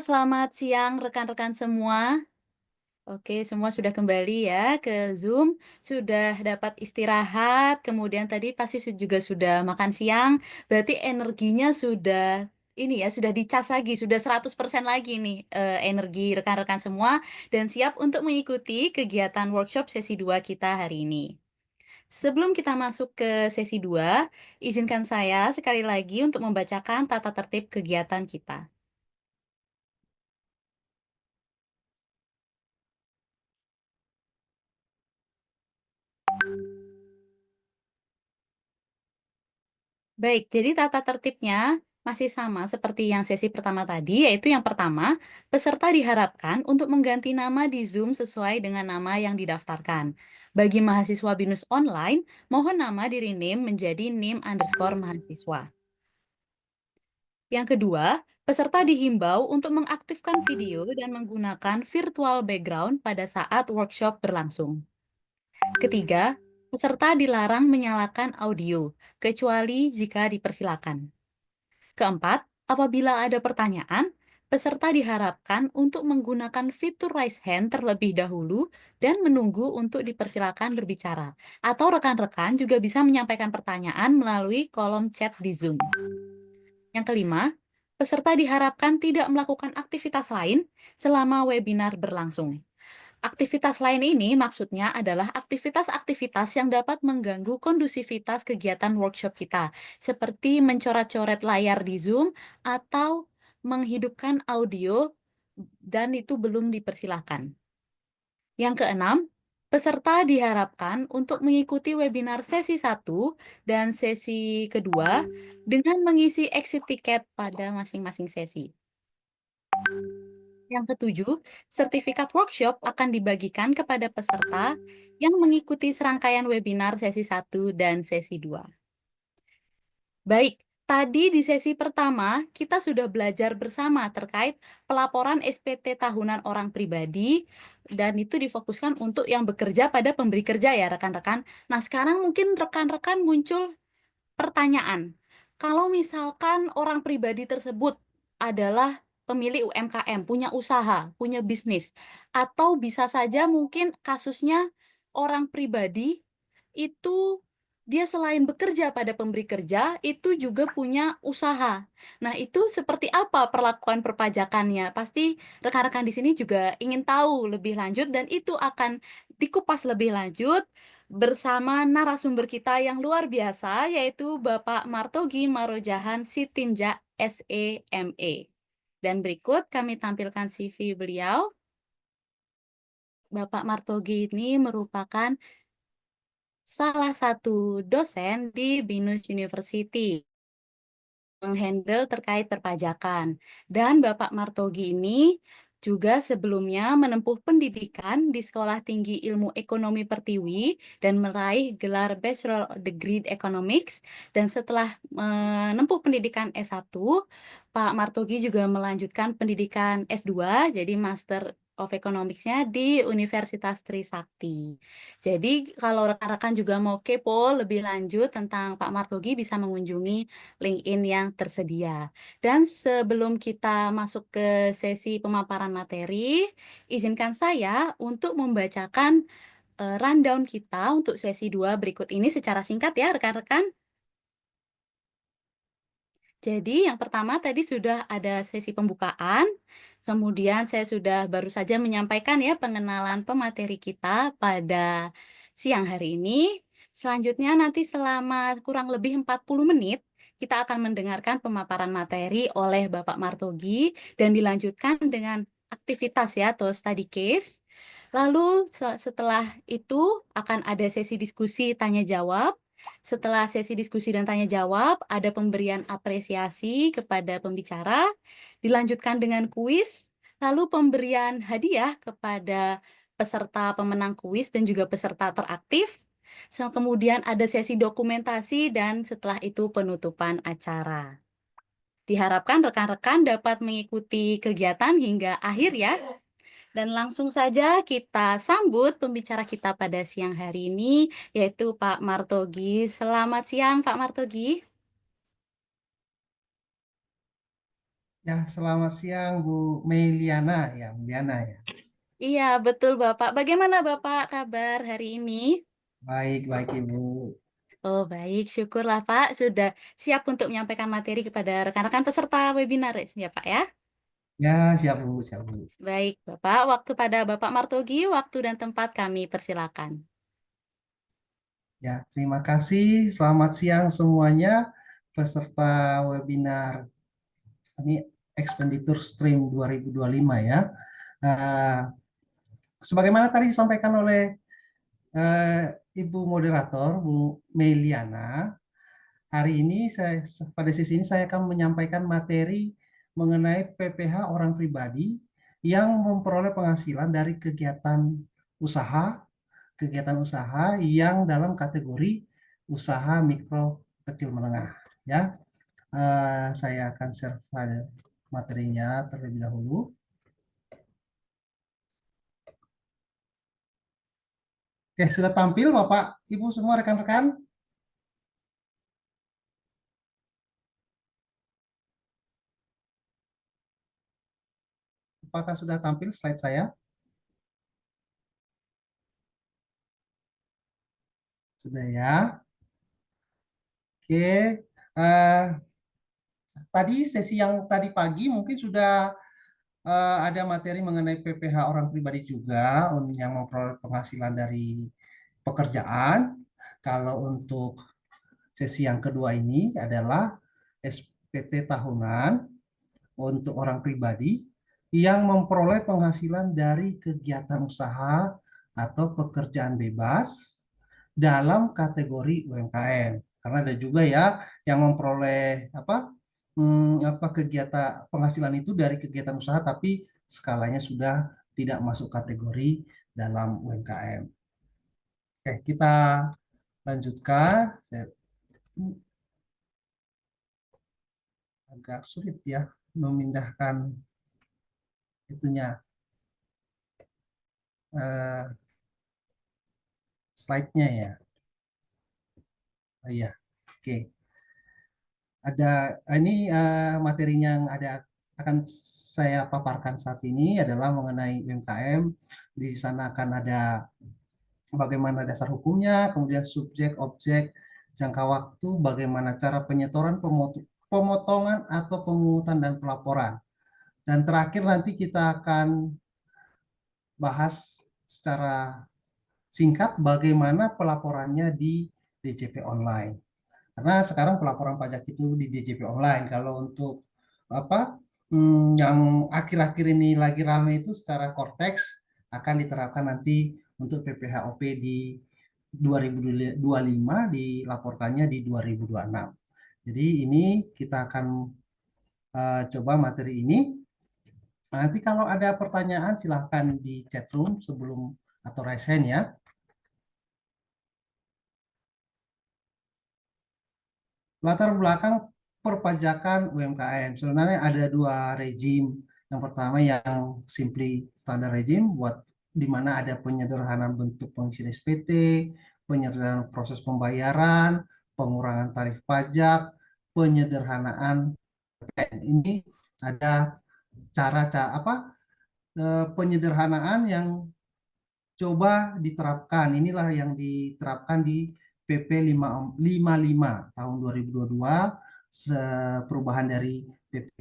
selamat siang rekan-rekan semua. Oke, semua sudah kembali ya ke Zoom, sudah dapat istirahat, kemudian tadi pasti juga sudah makan siang, berarti energinya sudah ini ya, sudah dicas lagi, sudah 100% lagi nih, energi rekan-rekan semua dan siap untuk mengikuti kegiatan workshop sesi 2 kita hari ini. Sebelum kita masuk ke sesi 2, izinkan saya sekali lagi untuk membacakan tata tertib kegiatan kita. Baik, jadi tata tertibnya masih sama seperti yang sesi pertama tadi, yaitu yang pertama, peserta diharapkan untuk mengganti nama di Zoom sesuai dengan nama yang didaftarkan. Bagi mahasiswa BINUS online, mohon nama di-rename menjadi NIM_mahasiswa. Yang kedua, peserta dihimbau untuk mengaktifkan video dan menggunakan virtual background pada saat workshop berlangsung. Ketiga, peserta dilarang menyalakan audio, kecuali jika dipersilakan. Keempat, apabila ada pertanyaan, peserta diharapkan untuk menggunakan fitur raise hand terlebih dahulu dan menunggu untuk dipersilakan berbicara. Atau rekan-rekan juga bisa menyampaikan pertanyaan melalui kolom chat di Zoom. Yang kelima, peserta diharapkan tidak melakukan aktivitas lain selama webinar berlangsung. Aktivitas lain ini maksudnya adalah aktivitas-aktivitas yang dapat mengganggu kondusivitas kegiatan workshop kita, seperti mencoret-coret layar di Zoom atau menghidupkan audio dan itu belum dipersilahkan. Yang keenam, peserta diharapkan untuk mengikuti webinar sesi 1 dan sesi kedua dengan mengisi exit tiket pada masing-masing sesi. Yang ketujuh, sertifikat workshop akan dibagikan kepada peserta yang mengikuti serangkaian webinar sesi 1 dan sesi 2. Baik, tadi di sesi pertama kita sudah belajar bersama terkait pelaporan SPT tahunan orang pribadi dan itu difokuskan untuk yang bekerja pada pemberi kerja ya rekan-rekan. Nah, sekarang mungkin rekan-rekan muncul pertanyaan, kalau misalkan orang pribadi tersebut adalah pemilik UMKM, punya usaha, punya bisnis, atau bisa saja mungkin kasusnya orang pribadi itu dia selain bekerja pada pemberi kerja, itu juga punya usaha. Nah, itu seperti apa perlakuan perpajakannya? Pasti rekan-rekan di sini juga ingin tahu lebih lanjut dan itu akan dikupas lebih lanjut bersama narasumber kita yang luar biasa, yaitu Bapak Martogi Marojahan Sitinja, SEME. Dan berikut kami tampilkan CV beliau. Bapak Martogi ini merupakan salah satu dosen di BINUS University, menghandle terkait perpajakan. Dan Bapak Martogi ini juga sebelumnya menempuh pendidikan di Sekolah Tinggi Ilmu Ekonomi Pertiwi dan meraih gelar Bachelor Degree Economics. Dan setelah menempuh pendidikan S1, Pak Martogi juga melanjutkan pendidikan S2, jadi Master of Economics-nya di Universitas Trisakti. Jadi kalau rekan-rekan juga mau kepo lebih lanjut tentang Pak Martogi bisa mengunjungi LinkedIn yang tersedia. Dan sebelum kita masuk ke sesi pemaparan materi, izinkan saya untuk membacakan rundown kita untuk sesi 2 berikut ini secara singkat ya rekan-rekan. Jadi yang pertama tadi sudah ada sesi pembukaan, kemudian saya sudah baru saja menyampaikan ya pengenalan pemateri kita pada siang hari ini. Selanjutnya nanti selama kurang lebih 40 menit kita akan mendengarkan pemaparan materi oleh Bapak Martogi dan dilanjutkan dengan aktivitas ya atau study case. Lalu setelah itu akan ada sesi diskusi tanya jawab. Setelah sesi diskusi dan tanya jawab, ada pemberian apresiasi kepada pembicara, dilanjutkan dengan kuis, lalu pemberian hadiah kepada peserta pemenang kuis dan juga peserta teraktif. Kemudian ada sesi dokumentasi dan setelah itu penutupan acara. Diharapkan rekan-rekan dapat mengikuti kegiatan hingga akhir ya. Dan langsung saja kita sambut pembicara kita pada siang hari ini, yaitu Pak Martogi. Selamat siang, Pak Martogi. Ya, selamat siang Bu Meliana ya, Meliana ya. Iya, betul Bapak. Bagaimana Bapak kabar hari ini? Baik, baik Ibu. Oh, baik. Syukurlah Pak sudah siap untuk menyampaikan materi kepada rekan-rekan peserta webinar ya Pak ya. Ya, siap Bu, siap Bu. Baik Bapak, waktu pada Bapak Martogi, waktu dan tempat kami persilakan. Ya, terima kasih. Selamat siang semuanya peserta webinar ini Expenditure Stream 2025 ya. Eh, Sebagaimana tadi disampaikan oleh eh, Ibu Moderator, Bu Meliana, hari ini pada sesi ini saya akan menyampaikan materi mengenai PPh orang pribadi yang memperoleh penghasilan dari kegiatan usaha yang dalam kategori usaha mikro kecil menengah. Ya, saya akan share file materinya terlebih dahulu. Oke, sudah tampil Bapak, Ibu semua rekan-rekan? Apakah sudah tampil slide saya? Sudah ya. Oke, tadi sesi yang tadi pagi mungkin sudah ada materi mengenai PPh orang pribadi juga yang memperoleh penghasilan dari pekerjaan. Kalau untuk sesi yang kedua ini adalah SPT tahunan untuk orang pribadi yang memperoleh penghasilan dari kegiatan usaha atau pekerjaan bebas dalam kategori UMKM. Karena ada juga ya yang memperoleh apa kegiatan penghasilan itu dari kegiatan usaha tapi skalanya sudah tidak masuk kategori dalam UMKM. Oke, kita lanjutkan. Ini agak sulit ya memindahkan itunya eh, slide-nya ya. Oh iya, oke. Ada ini materinya yang akan saya paparkan saat ini adalah mengenai UMKM. Di sana akan ada bagaimana dasar hukumnya, kemudian subjek, objek, jangka waktu, bagaimana cara penyetoran, pemotongan atau pemungutan dan pelaporan. Dan terakhir nanti kita akan bahas secara singkat bagaimana pelaporannya di DJP online. Karena sekarang pelaporan pajak itu di DJP online. Kalau untuk apa yang akhir-akhir ini lagi ramai itu secara Cortex akan diterapkan nanti untuk PPHOP di 2025, dilaporkannya di 2026. Jadi ini kita akan coba materi ini. Nanti kalau ada pertanyaan silahkan di chat room sebelum atau raise hand ya. Latar belakang perpajakan UMKM. Sebenarnya ada dua rezim. Yang pertama yang simply standar rezim buat di mana ada penyederhanaan bentuk pengisian SPT, penyederhanaan proses pembayaran, pengurangan tarif pajak, penyederhanaan ini ada cara-cara penyederhanaan yang coba diterapkan. Inilah yang diterapkan di PP 55 tahun 2022, perubahan dari PP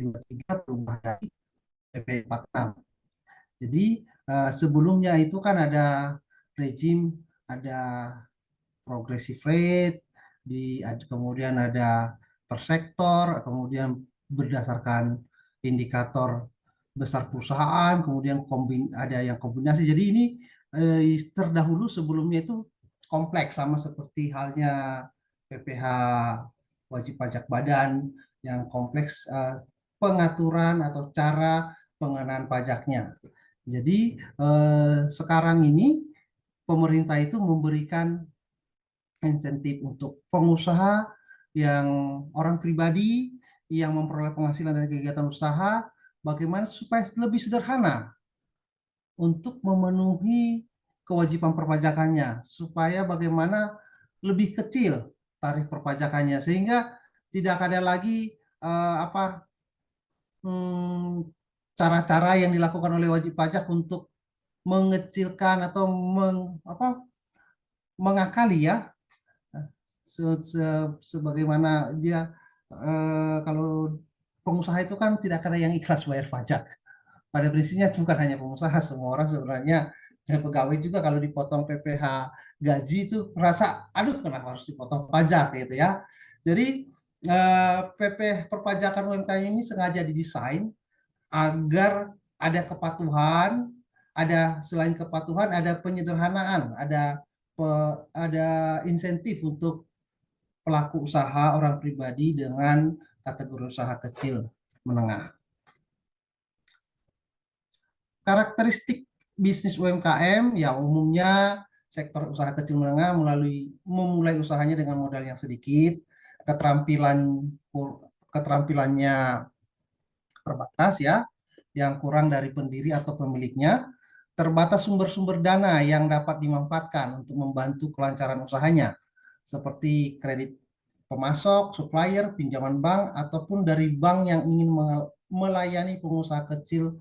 53, perubahan dari PP 46. Jadi sebelumnya itu kan ada rezim, ada progressive rate, kemudian ada per sektor, kemudian berdasarkan indikator besar perusahaan, kemudian ada yang kombinasi. Jadi ini terdahulu sebelumnya itu kompleks sama seperti halnya PPh wajib pajak badan yang kompleks pengaturan atau cara pengenaan pajaknya. Jadi sekarang ini pemerintah itu memberikan insentif untuk pengusaha yang orang pribadi yang memperoleh penghasilan dari kegiatan usaha, bagaimana supaya lebih sederhana untuk memenuhi kewajiban perpajakannya, supaya bagaimana lebih kecil tarif perpajakannya sehingga tidak ada lagi apa hmm, cara-cara yang dilakukan oleh wajib pajak untuk mengecilkan atau mengakali ya, sebagaimana dia, kalau pengusaha itu kan tidak ada yang ikhlas bayar pajak. Pada prinsipnya bukan hanya pengusaha, semua orang sebenarnya, saya pegawai juga kalau dipotong PPh gaji itu merasa, aduh kenapa harus dipotong pajak gitu ya. Jadi PP perpajakan UMKM ini sengaja didesain agar ada kepatuhan, ada selain kepatuhan ada penyederhanaan, ada insentif untuk pelaku usaha orang pribadi dengan kategori usaha kecil menengah. Karakteristik bisnis UMKM yang umumnya sektor usaha kecil menengah memulai usahanya dengan modal yang sedikit, keterampilannya terbatas ya, yang kurang dari pendiri atau pemiliknya, terbatas sumber-sumber dana yang dapat dimanfaatkan untuk membantu kelancaran usahanya, seperti kredit pemasok, supplier, pinjaman bank, ataupun dari bank yang ingin melayani pengusaha kecil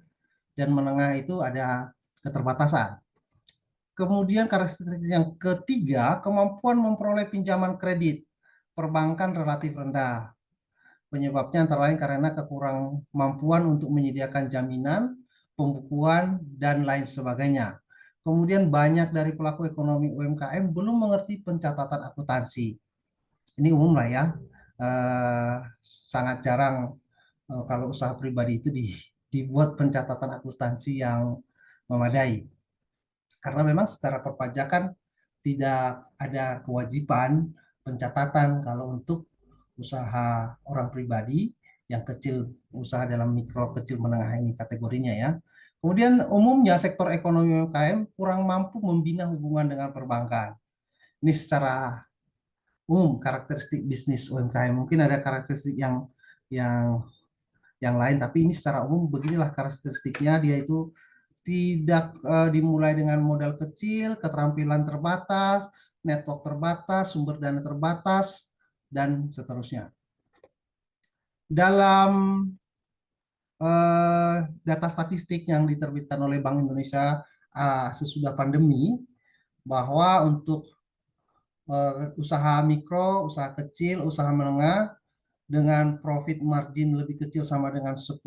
dan menengah itu ada keterbatasan. Kemudian karakteristik yang ketiga, kemampuan memperoleh pinjaman kredit perbankan relatif rendah. Penyebabnya antara lain karena kekurang mampuan untuk menyediakan jaminan, pembukuan, dan lain sebagainya. Kemudian banyak dari pelaku ekonomi UMKM belum mengerti pencatatan akuntansi. Ini umum lah ya. Sangat jarang kalau usaha pribadi itu dibuat pencatatan akuntansi yang memadai. Karena memang secara perpajakan tidak ada kewajiban pencatatan kalau untuk usaha orang pribadi yang kecil, usaha dalam mikro kecil menengah ini kategorinya ya. Kemudian umumnya sektor ekonomi UMKM kurang mampu membina hubungan dengan perbankan. Ini secara umum karakteristik bisnis UMKM. Mungkin ada karakteristik yang yang lain, tapi ini secara umum beginilah karakteristiknya. Dia itu tidak dimulai dengan modal kecil, keterampilan terbatas, network terbatas, sumber dana terbatas, dan seterusnya. Dalam data statistik yang diterbitkan oleh Bank Indonesia sesudah pandemi, bahwa untuk usaha mikro, usaha kecil, usaha menengah dengan profit margin lebih kecil sama dengan 10%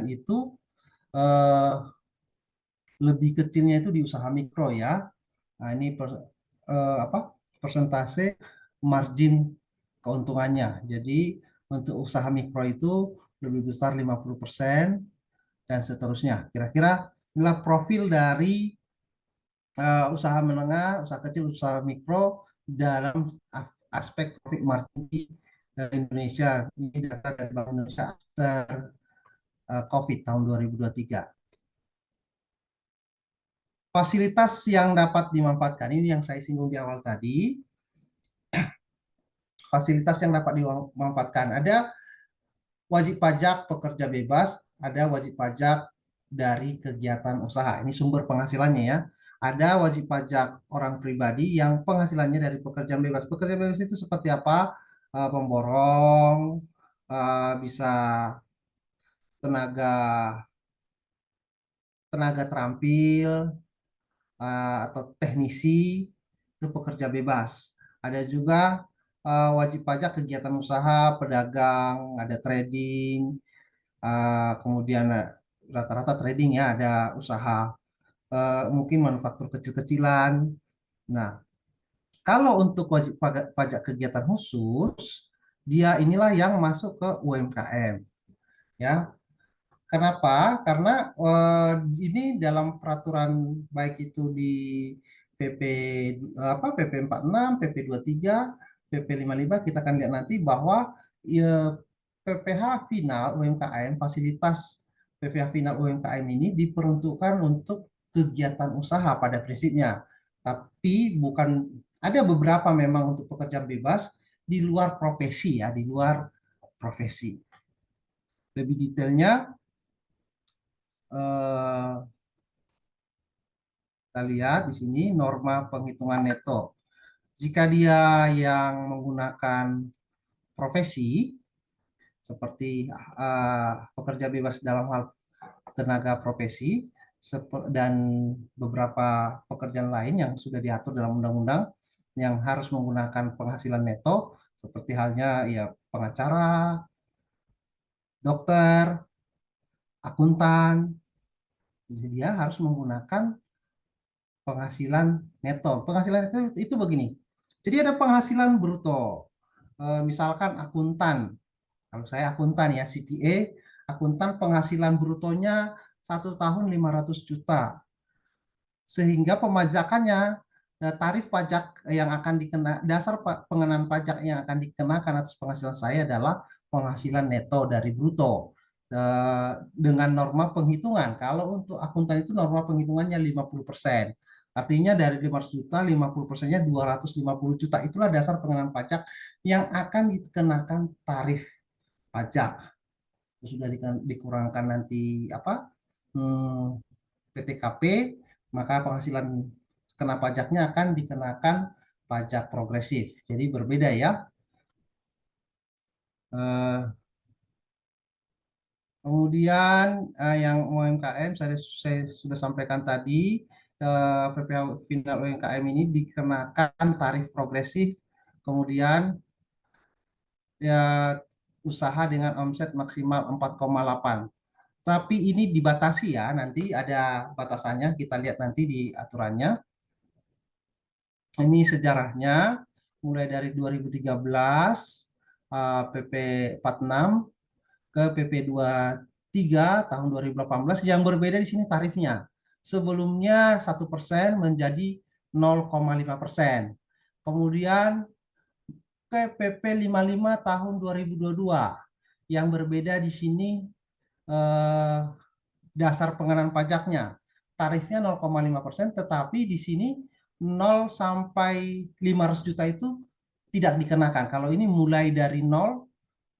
itu, eh, lebih kecilnya itu di usaha mikro ya. Nah, ini apa persentase margin keuntungannya. Jadi untuk usaha mikro itu lebih besar 50% dan seterusnya. Kira-kira inilah profil dari usaha menengah, usaha kecil, usaha mikro dalam aspek profit margin di Indonesia. Ini data dari Bank Indonesia after COVID tahun 2023. Fasilitas yang dapat dimanfaatkan ini yang saya singgung di awal tadi. Fasilitas yang dapat dimanfaatkan ada wajib pajak pekerja bebas, ada wajib pajak dari kegiatan usaha. Ini sumber penghasilannya ya. Ada wajib pajak orang pribadi yang penghasilannya dari pekerjaan bebas. Pekerjaan bebas itu seperti apa? Pemborong, bisa tenaga tenaga terampil, atau teknisi, itu pekerja bebas. Ada juga wajib pajak kegiatan usaha, pedagang, ada trading, kemudian rata-rata trading ya, ada usaha mungkin manufaktur kecil-kecilan. Nah, kalau untuk wajib pajak kegiatan khusus, dia inilah yang masuk ke UMKM ya. Kenapa? Karena ini dalam peraturan baik itu di PP PP 46, PP 23, PP 55 kita akan lihat nanti bahwa ya, PPh final UMKM, fasilitas PPh final UMKM ini diperuntukkan untuk kegiatan usaha pada prinsipnya. Tapi bukan, ada beberapa memang untuk pekerjaan bebas di luar profesi ya, di luar profesi. Lebih detailnya eh, kita lihat di sini norma penghitungan neto. Jika dia yang menggunakan profesi, seperti pekerja bebas dalam hal tenaga profesi dan beberapa pekerjaan lain yang sudah diatur dalam undang-undang yang harus menggunakan penghasilan neto seperti halnya ya pengacara, dokter, akuntan, dia harus menggunakan penghasilan neto. Penghasilan neto itu begini. Jadi ada penghasilan bruto. Misalkan akuntan, kalau saya akuntan ya CPA, akuntan penghasilan brutonya 1 tahun 500 juta. Sehingga pemajakannya tarif pajak yang akan dasar pengenaan pajak yang akan dikenakan atas penghasilan saya adalah penghasilan neto dari bruto dengan norma penghitungan. Kalau untuk akuntan itu norma penghitungannya 50%. Artinya dari 500 juta, 50%-nya 250 juta. Itulah dasar pengenaan pajak yang akan dikenakan tarif pajak. Sudah dikurangkan nanti apa? PTKP, maka penghasilan kena pajaknya akan dikenakan pajak progresif. Jadi berbeda ya. Kemudian yang UMKM saya sudah sampaikan tadi, PPh final UMKM ini dikenakan tarif progresif. Kemudian ya usaha dengan omset maksimal 4,8. Tapi ini dibatasi ya, nanti ada batasannya, kita lihat nanti di aturannya. Ini sejarahnya mulai dari 2013 PP 46 ke PP 23 tahun 2018 yang berbeda di sini tarifnya. Sebelumnya 1% menjadi 0,5%. Kemudian ke PP 55 tahun 2022 yang berbeda di sini eh, dasar pengenaan pajaknya. Tarifnya 0,5%, tetapi di sini 0 sampai 500 juta itu tidak dikenakan. Kalau ini mulai dari 0,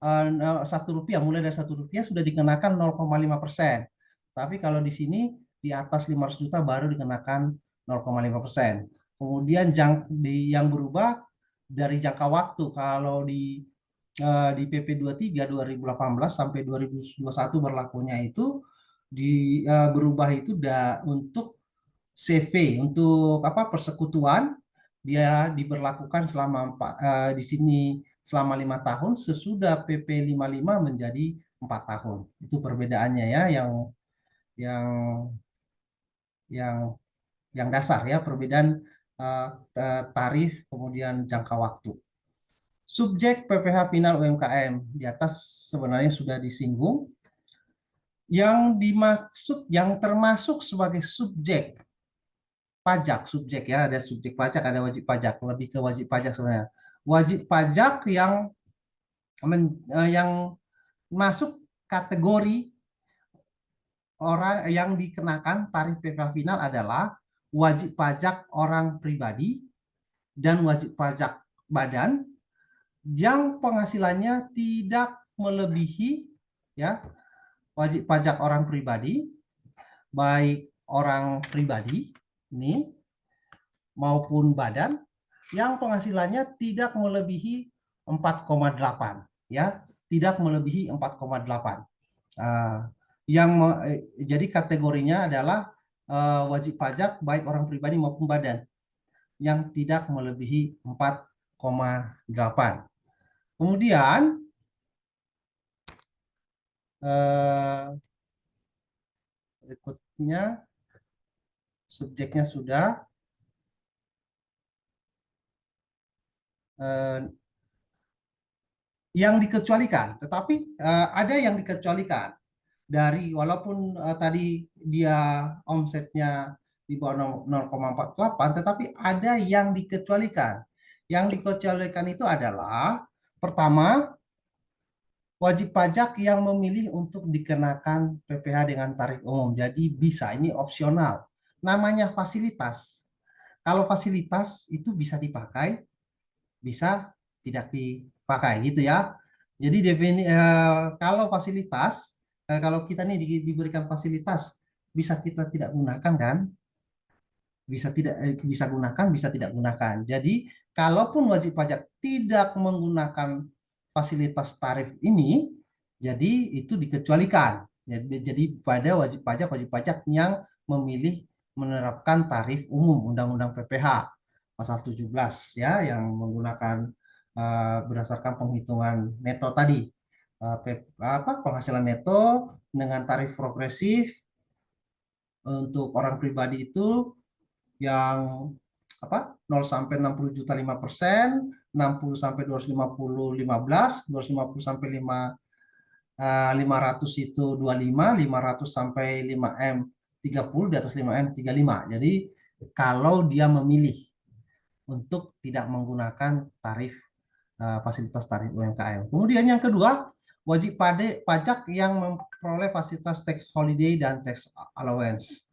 1 rupiah, mulai dari 1 rupiah sudah dikenakan 0,5%. Tapi kalau di sini di atas 500 juta baru dikenakan 0,5%. Kemudian yang berubah dari jangka waktu. Kalau di PP 23 2018 sampai 2021 berlakunya itu berubah itu untuk CV, untuk apa persekutuan dia diberlakukan di sini selama 5 tahun, sesudah PP 55 menjadi 4 tahun. Itu perbedaannya ya yang yang yang dasar ya, perbedaan uh, tarif kemudian jangka waktu. Subjek PPh final UMKM di atas sebenarnya sudah disinggung. Yang termasuk sebagai subjek pajak, subjek ya, ada subjek pajak, ada wajib pajak, lebih ke wajib pajak sebenarnya. Wajib pajak yang masuk kategori orang yang dikenakan tarif PPh final adalah wajib pajak orang pribadi dan wajib pajak badan yang penghasilannya tidak melebihi ya, wajib pajak orang pribadi, baik orang pribadi ini maupun badan yang penghasilannya tidak melebihi 4,8 ya, tidak melebihi 4,8. Yang jadi kategorinya adalah wajib pajak baik orang pribadi maupun badan yang tidak melebihi 4,8. Kemudian berikutnya subjeknya sudah yang dikecualikan, tetapi ada yang dikecualikan dari walaupun tadi dia omsetnya di bawah 0,48, tetapi ada yang dikecualikan. Yang dikecualikan itu adalah pertama, wajib pajak yang memilih untuk dikenakan PPh dengan tarif umum. Jadi bisa, ini opsional. Namanya fasilitas. Kalau fasilitas itu bisa dipakai, bisa tidak dipakai gitu ya. Jadi kalau fasilitas, kalau kita nih diberikan fasilitas, bisa kita tidak gunakan kan? Bisa gunakan, bisa tidak gunakan. Jadi kalaupun wajib pajak tidak menggunakan fasilitas tarif ini, Jadi itu dikecualikan. Jadi pada wajib pajak yang memilih menerapkan tarif umum Undang-Undang PPH pasal 17 ya yang menggunakan berdasarkan penghitungan neto tadi. Penghasilan neto dengan tarif progresif untuk orang pribadi itu yang 0 sampai 60 juta 5%, 60 sampai 250 15, 250 sampai 500 itu 25, 500 sampai 5M 30, di atas 5M 35. Jadi kalau dia memilih untuk tidak menggunakan tarif fasilitas tarif UMKM. Kemudian yang kedua, wajib pajak yang memperoleh fasilitas tax holiday dan tax allowance.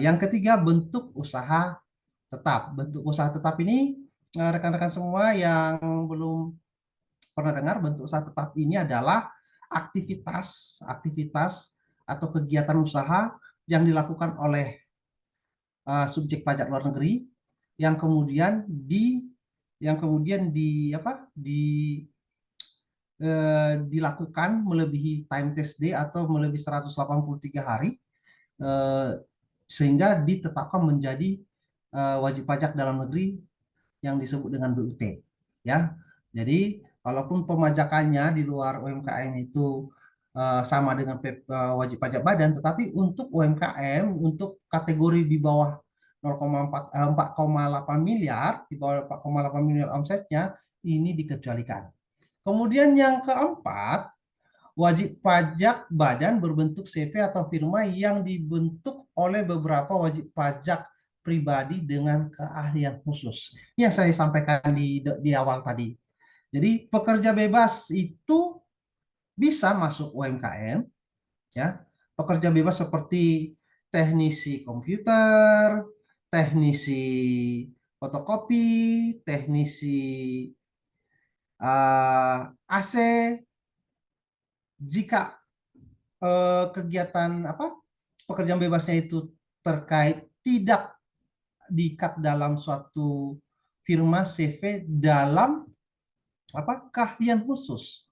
Yang ketiga, bentuk usaha tetap. Bentuk usaha tetap ini rekan-rekan semua yang belum pernah dengar, bentuk usaha tetap ini adalah aktivitas atau kegiatan usaha yang dilakukan oleh subjek pajak luar negeri yang kemudian dilakukan melebihi time test day atau melebihi 183 hari eh, sehingga ditetapkan menjadi wajib pajak dalam negeri yang disebut dengan BUT ya. Jadi walaupun pemajakannya di luar UMKM itu sama dengan wajib pajak badan, tetapi untuk UMKM untuk kategori di bawah 4,8 miliar, di bawah 4,8 miliar omsetnya ini dikecualikan. Kemudian yang keempat, wajib pajak badan berbentuk CV atau firma yang dibentuk oleh beberapa wajib pajak pribadi dengan keahlian khusus. Yang saya sampaikan di awal tadi. Jadi pekerja bebas itu bisa masuk UMKM, ya. Pekerja bebas seperti teknisi komputer, teknisi fotokopi, teknisi AC. Jika kegiatan pekerjaan bebasnya itu terkait tidak diikat dalam suatu firma CV dalam keahlian khusus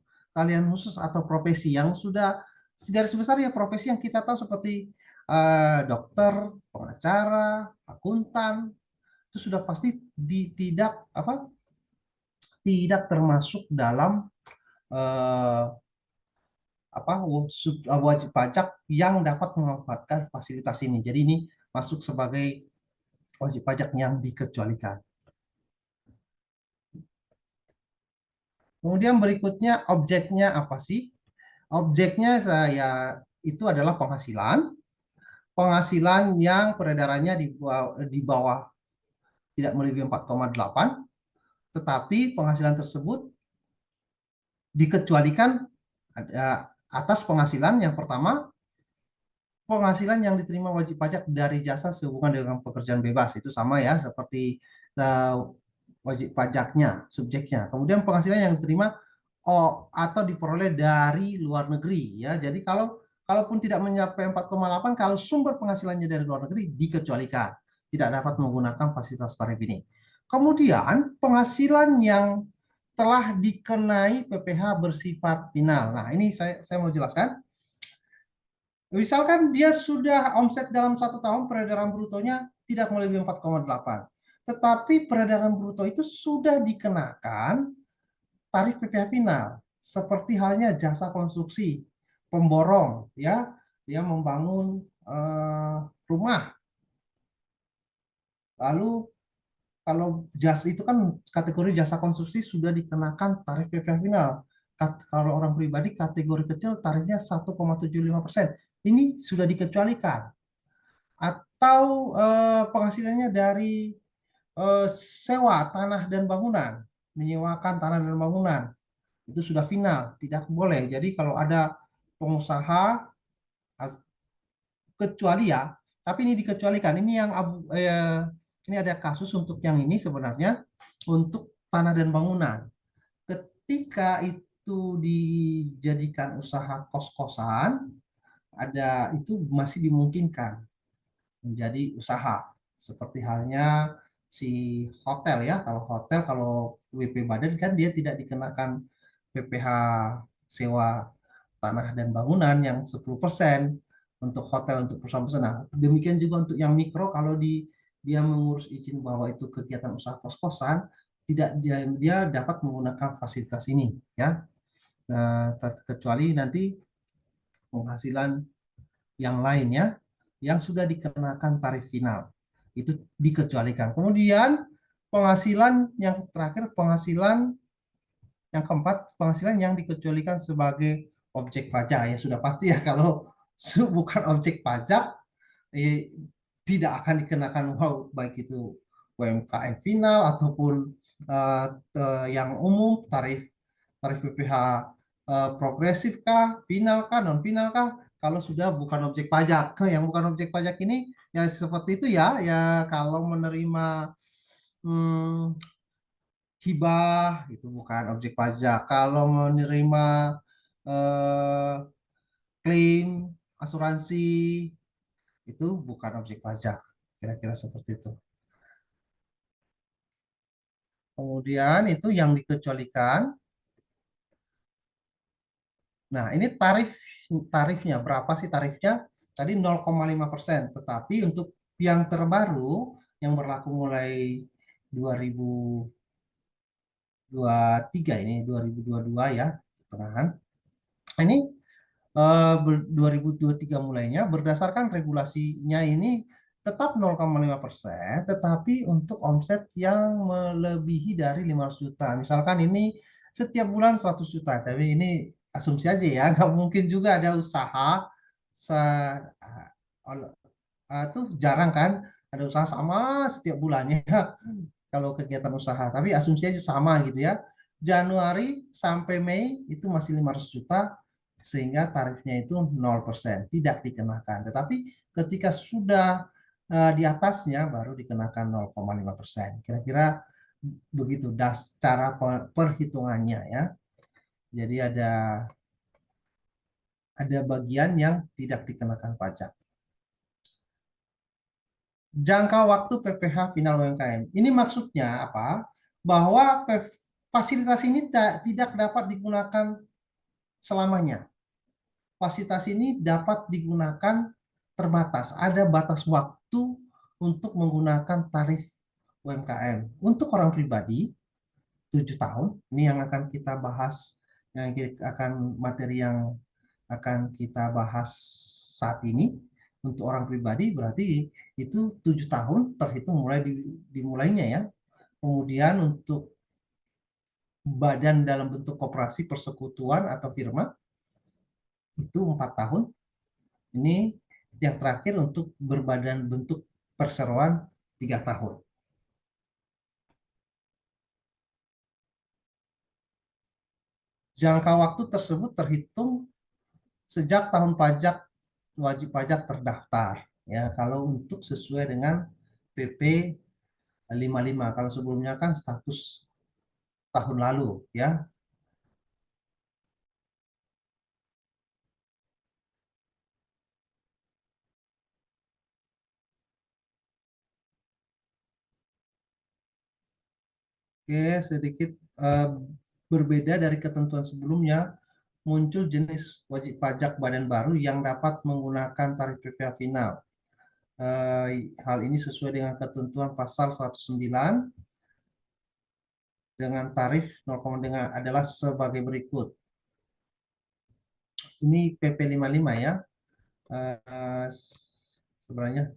atau profesi yang sudah garis besar ya profesi yang kita tahu seperti dokter, pengacara, akuntan itu sudah pasti tidak termasuk dalam eh, wajib pajak yang dapat memanfaatkan fasilitas ini. Jadi ini masuk sebagai wajib pajak yang dikecualikan. Kemudian berikutnya objeknya apa sih? Objeknya saya itu adalah penghasilan yang peredarannya di bawah tidak melebihi 4,8, tetapi penghasilan tersebut dikecualikan atas penghasilan yang pertama, penghasilan yang diterima wajib pajak dari jasa sehubungan dengan pekerjaan bebas itu sama ya seperti wajib pajaknya, subjeknya. Kemudian penghasilan yang diterima atau diperoleh dari luar negeri ya. Jadi kalaupun tidak mencapai 4,8, kalau sumber penghasilannya dari luar negeri dikecualikan, tidak dapat menggunakan fasilitas tarif ini. Kemudian penghasilan yang telah dikenai PPh bersifat final. Nah, ini saya mau jelaskan. Misalkan dia sudah omset dalam 1 tahun peredaran brutonya tidak melebihi 4,8. Tetapi peredaran bruto itu sudah dikenakan tarif PPh final. Seperti halnya jasa konstruksi, pemborong, ya, dia membangun rumah. Lalu kalau jas itu kan kategori jasa konstruksi sudah dikenakan tarif PPh final. Kalau orang pribadi kategori kecil tarifnya 1,75%. Ini sudah dikecualikan. Atau penghasilannya dari sewa tanah dan bangunan, menyewakan tanah dan bangunan, itu sudah final, tidak boleh. Jadi kalau ada pengusaha, kecuali ya, tapi ini dikecualikan. Ini ada kasus untuk yang ini sebenarnya untuk tanah dan bangunan. Ketika itu dijadikan usaha kos-kosan, itu masih dimungkinkan menjadi usaha. Seperti halnya si hotel ya, kalau WP Badan kan dia tidak dikenakan PPh sewa tanah dan bangunan yang 10%, untuk hotel untuk perusahaan-perusahaan. Nah, demikian juga untuk yang mikro kalau dia mengurus izin bahwa itu kegiatan usaha kos-kosan, tidak dia dapat menggunakan fasilitas ini ya. Nah, kecuali nanti penghasilan yang lainnya yang sudah dikenakan tarif final itu dikecualikan. Kemudian penghasilan yang terakhir, penghasilan yang keempat, penghasilan yang dikecualikan sebagai objek pajak. Ya sudah pasti ya, kalau bukan objek pajak eh, tidak akan dikenakan baik itu UMKM final ataupun eh, yang umum, tarif tarif PPh progresif kah, final kah, non final kah, kalau sudah bukan objek pajak. Yang bukan objek pajak ini ya seperti itu ya, ya kalau menerima hmm, hibah itu bukan objek pajak. Kalau menerima eh, klaim asuransi itu bukan objek pajak. Kira-kira seperti itu. Kemudian itu yang dikecualikan. Nah, ini tarifnya berapa sih tarifnya? Tadi 0,5%, tetapi untuk yang terbaru yang berlaku mulai 2023 ini 2022 ya, pertengahan. Ini 2023 mulainya berdasarkan regulasinya ini tetap 0,5%, tetapi untuk omset yang melebihi dari 500 juta. Misalkan ini setiap bulan 100 juta, tapi ini asumsi aja ya, nggak mungkin juga ada usaha se tuh jarang kan ada usaha sama setiap bulannya kalau kegiatan usaha, tapi asumsi aja sama gitu ya. Januari sampai Mei itu masih 500 juta sehingga tarifnya itu 0%, tidak dikenakan. Tetapi ketika sudah di atasnya baru dikenakan 0,5%. Kira-kira begitu cara perhitungannya ya. Jadi ada bagian yang tidak dikenakan pajak. Jangka waktu PPh final UMKM. Ini maksudnya apa? Bahwa fasilitas ini tidak dapat digunakan selamanya. Fasilitas ini dapat digunakan terbatas. Ada batas waktu untuk menggunakan tarif UMKM. Untuk orang pribadi, 7 tahun. Ini yang akan kita bahas, yang akan materi yang akan kita bahas saat ini. Untuk orang pribadi berarti itu 7 tahun terhitung mulai dimulainya ya. Kemudian untuk badan dalam bentuk koperasi, persekutuan atau firma itu 4 tahun. Ini yang terakhir untuk berbadan bentuk perseroan 3 tahun. Jangka waktu tersebut terhitung sejak tahun pajak wajib pajak terdaftar ya, kalau untuk sesuai dengan PP 55. Kalau sebelumnya kan status tahun lalu ya. Oke, sedikit eh, berbeda dari ketentuan sebelumnya, muncul jenis wajib pajak badan baru yang dapat menggunakan tarif PPh final. Hal ini sesuai dengan ketentuan pasal 109 dengan tarif 0, dengan adalah sebagai berikut. Ini PP 55 ya. Sebenarnya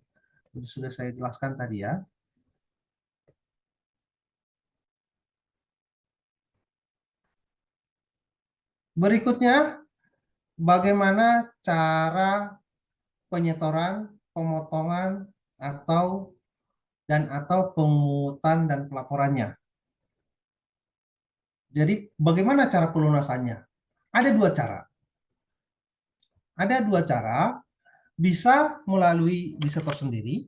sudah saya jelaskan tadi ya. Berikutnya, bagaimana cara penyetoran, pemotongan, atau pemungutan dan pelaporannya. Jadi bagaimana cara pelunasannya? Ada dua cara. Ada dua cara, bisa melalui disetor sendiri.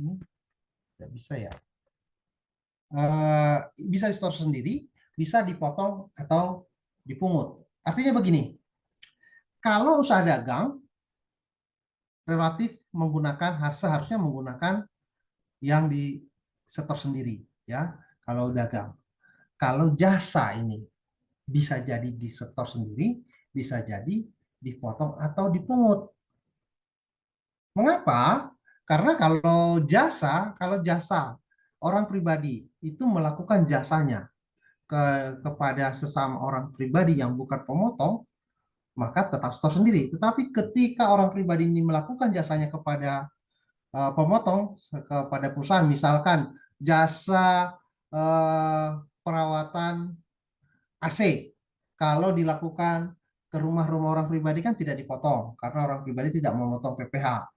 Ini tidak bisa ya. Bisa disetor sendiri, bisa dipotong atau dipungut. Artinya begini, kalau usaha dagang relatif menggunakan seharusnya menggunakan yang disetor sendiri ya kalau dagang. Kalau jasa ini bisa jadi disetor sendiri, bisa jadi dipotong atau dipungut. Mengapa? Karena kalau jasa orang pribadi itu melakukan jasanya kepada sesama orang pribadi yang bukan pemotong, maka tetap setor sendiri. Tetapi ketika orang pribadi ini melakukan jasanya kepada pemotong, kepada perusahaan, misalkan jasa perawatan AC, kalau dilakukan ke rumah-rumah orang pribadi kan tidak dipotong karena orang pribadi tidak memotong PPh.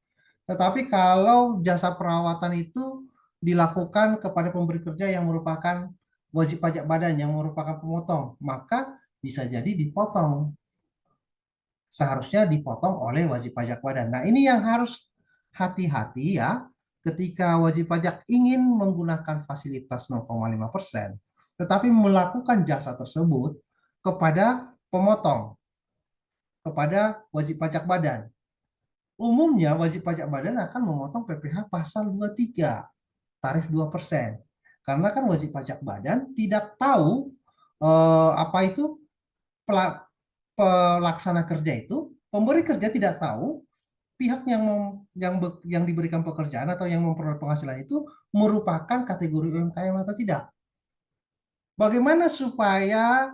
Tetapi kalau jasa perawatan itu dilakukan kepada pemberi kerja yang merupakan wajib pajak badan yang merupakan pemotong, maka bisa jadi dipotong. Seharusnya dipotong oleh wajib pajak badan. Nah, ini yang harus hati-hati ya ketika wajib pajak ingin menggunakan fasilitas 0,5%, tetapi melakukan jasa tersebut kepada pemotong, kepada wajib pajak badan. Umumnya wajib pajak badan akan memotong PPh pasal 23, tarif 2%. Karena kan wajib pajak badan tidak tahu apa itu pelaksana kerja itu, pemberi kerja tidak tahu pihak yang diberikan pekerjaan atau yang memperoleh penghasilan itu merupakan kategori UMKM atau tidak. Bagaimana supaya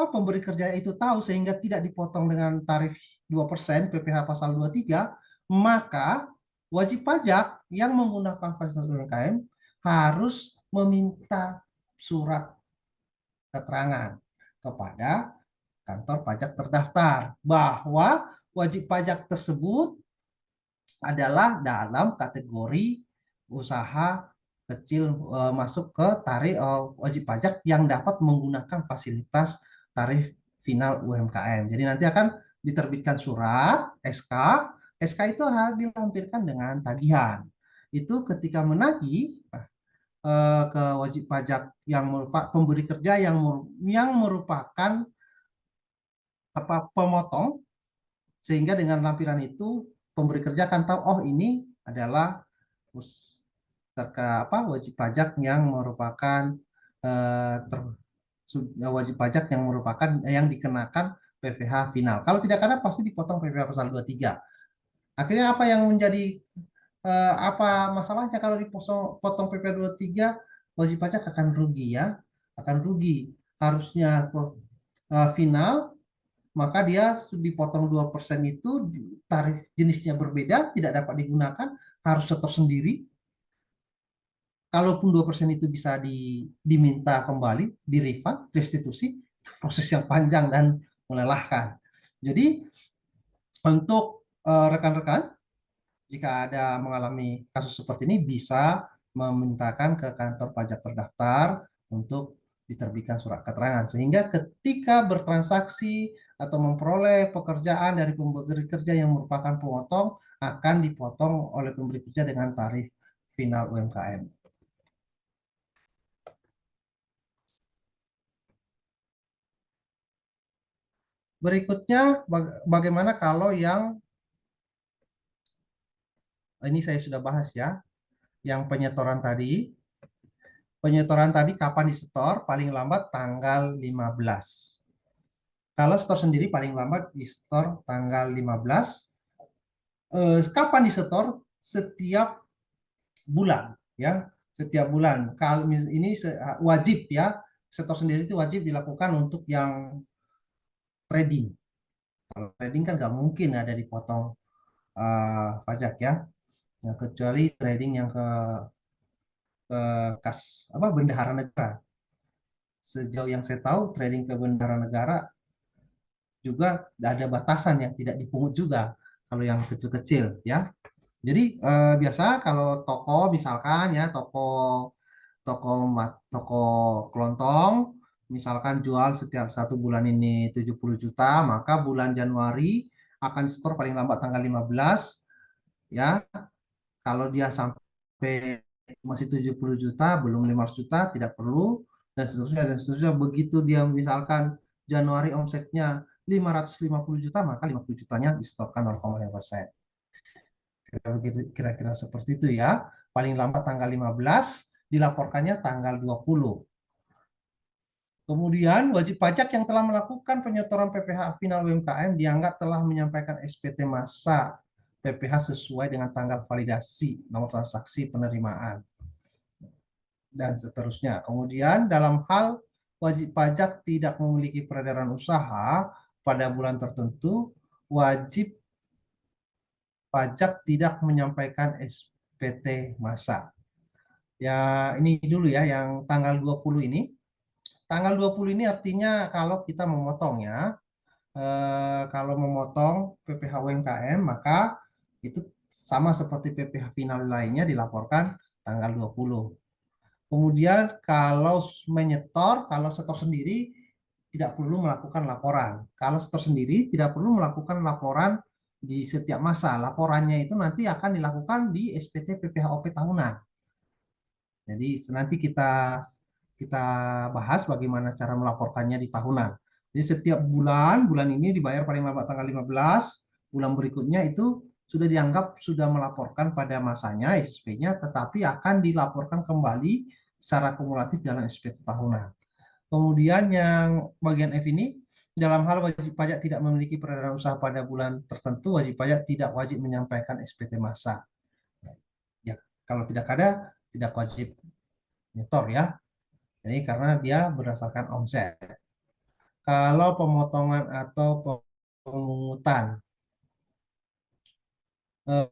pemberi kerja itu tahu sehingga tidak dipotong dengan tarif 2% PPh pasal 23, maka wajib pajak yang menggunakan fasilitas UMKM harus meminta surat keterangan kepada kantor pajak terdaftar bahwa wajib pajak tersebut adalah dalam kategori usaha kecil, masuk ke tarif wajib pajak yang dapat menggunakan fasilitas tarif final UMKM. Jadi nanti akan diterbitkan surat SK. SK itu harus dilampirkan dengan tagihan. Itu ketika menagih ke wajib pajak yang merupakan pemberi kerja yang merupakan pemotong, sehingga dengan lampiran itu pemberi kerja akan tahu oh ini adalah wajib pajak yang merupakan wajib pajak yang merupakan yang dikenakan PPh final. Kalau tidak ada pasti dipotong PPh pasal 23. Akhirnya apa yang menjadi apa masalahnya kalau dipotong PPh 23, wajib pajak akan rugi ya, akan rugi. Harusnya final, maka dia dipotong 2% itu tarif jenisnya berbeda, tidak dapat digunakan, harus setor sendiri. Kalaupun 2% itu bisa diminta kembali, di refund, restitusi, itu proses yang panjang dan melelahkan. Jadi untuk rekan-rekan, jika ada mengalami kasus seperti ini bisa memintakan ke kantor pajak terdaftar untuk diterbitkan surat keterangan, sehingga ketika bertransaksi atau memperoleh pekerjaan dari pemberi kerja yang merupakan pemotong akan dipotong oleh pemberi kerja dengan tarif final UMKM. Berikutnya bagaimana kalau yang ini saya sudah bahas ya, yang penyetoran tadi. Penyetoran tadi kapan disetor? Paling lambat tanggal 15. Kalau setor sendiri paling lambat disetor tanggal 15. Kapan disetor? Setiap bulan ya, setiap bulan. Kalau ini wajib ya, setor sendiri itu wajib dilakukan untuk yang trading. Kalau trading kan nggak mungkin ada dipotong pajak ya. Ya, kecuali trading yang ke kas bendahara negara. Sejauh yang saya tahu trading ke bendahara negara juga ada batasan yang tidak dipungut juga kalau yang kecil-kecil ya. Jadi biasa kalau toko misalkan ya, toko toko toko kelontong misalkan jual setiap satu bulan ini 70 juta, maka bulan Januari akan store paling lambat tanggal 15 ya. Kalau dia sampai masih 70 juta, belum 500 juta, tidak perlu, dan seterusnya, dan seterusnya. Begitu dia misalkan Januari omsetnya 550 juta, maka 50 jutanya disetorkan 0,5%. Kira-kira seperti itu ya. Paling lambat tanggal 15, dilaporkannya tanggal 20. Kemudian wajib pajak yang telah melakukan penyetoran PPh final UMKM dianggap telah menyampaikan SPT masa PPh sesuai dengan tanggal validasi nomor transaksi penerimaan dan seterusnya. Kemudian dalam hal wajib pajak tidak memiliki peredaran usaha pada bulan tertentu, wajib pajak tidak menyampaikan SPT masa. Ya, ini dulu ya yang tanggal 20 ini. Tanggal 20 ini artinya kalau kita memotongnya, kalau memotong PPh UMKM maka itu sama seperti PPh final lainnya dilaporkan tanggal 20. Kemudian kalau menyetor, kalau setor sendiri tidak perlu melakukan laporan. Kalau setor sendiri tidak perlu melakukan laporan di setiap masa. Laporannya itu nanti akan dilakukan di SPT PPh-OP tahunan. Jadi nanti kita kita bahas bagaimana cara melaporkannya di tahunan. Jadi setiap bulan, bulan ini dibayar paling lambat tanggal 15, bulan berikutnya itu sudah dianggap sudah melaporkan pada masanya SPT-nya, tetapi akan dilaporkan kembali secara kumulatif dalam SPT tahunan. Kemudian yang bagian F ini, dalam hal wajib pajak tidak memiliki peredaran usaha pada bulan tertentu, wajib pajak tidak wajib menyampaikan SPT masa. Ya, kalau tidak ada, tidak wajib nyetor ya. Jadi karena dia berdasarkan omset. Kalau pemotongan atau pemungutan, eh,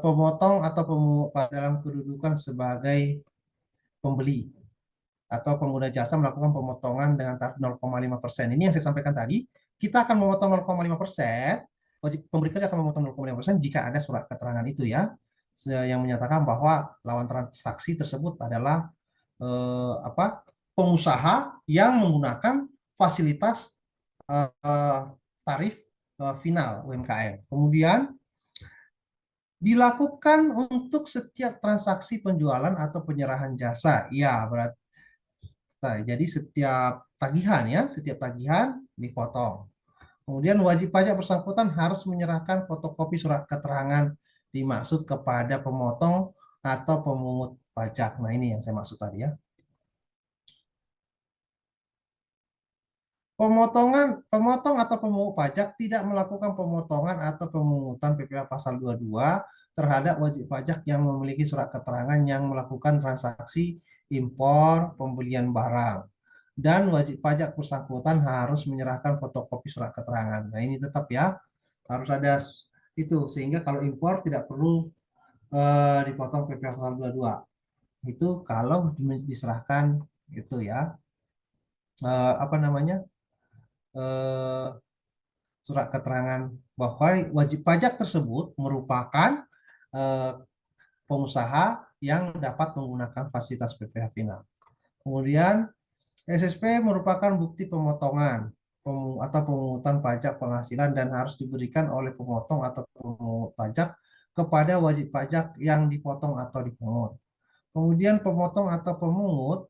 pemotong atau pemungut dalam kedudukan sebagai pembeli atau pengguna jasa melakukan pemotongan dengan tarif 0,5%. Ini yang saya sampaikan tadi, kita akan memotong 0,5%, wajib pemberi kerja akan memotong 0,5% jika ada surat keterangan itu ya, yang menyatakan bahwa lawan transaksi tersebut adalah pengusaha yang menggunakan fasilitas tarif final UMKM. Kemudian dilakukan untuk setiap transaksi penjualan atau penyerahan jasa. Ya, berarti jadi setiap tagihan ya, setiap tagihan dipotong. Kemudian wajib pajak bersangkutan harus menyerahkan fotokopi surat keterangan dimaksud kepada pemotong atau pemungut pajak. Nah, ini yang saya maksud tadi ya. Pemotong atau pemungut pajak tidak melakukan pemotongan atau pemungutan PPh pasal 22 terhadap wajib pajak yang memiliki surat keterangan yang melakukan transaksi impor pembelian barang. Dan wajib pajak bersangkutan harus menyerahkan fotokopi surat keterangan. Nah, ini tetap ya, harus ada itu sehingga kalau impor tidak perlu dipotong PPh pasal 22. Itu kalau diserahkan itu ya, apa namanya? eh, surat keterangan bahwa wajib pajak tersebut merupakan eh, pengusaha yang dapat menggunakan fasilitas PPh final. Kemudian SSP merupakan bukti pemotongan atau pemungutan pajak penghasilan dan harus diberikan oleh pemotong atau pemungut pajak kepada wajib pajak yang dipotong atau dipungut. Kemudian pemotong atau pemungut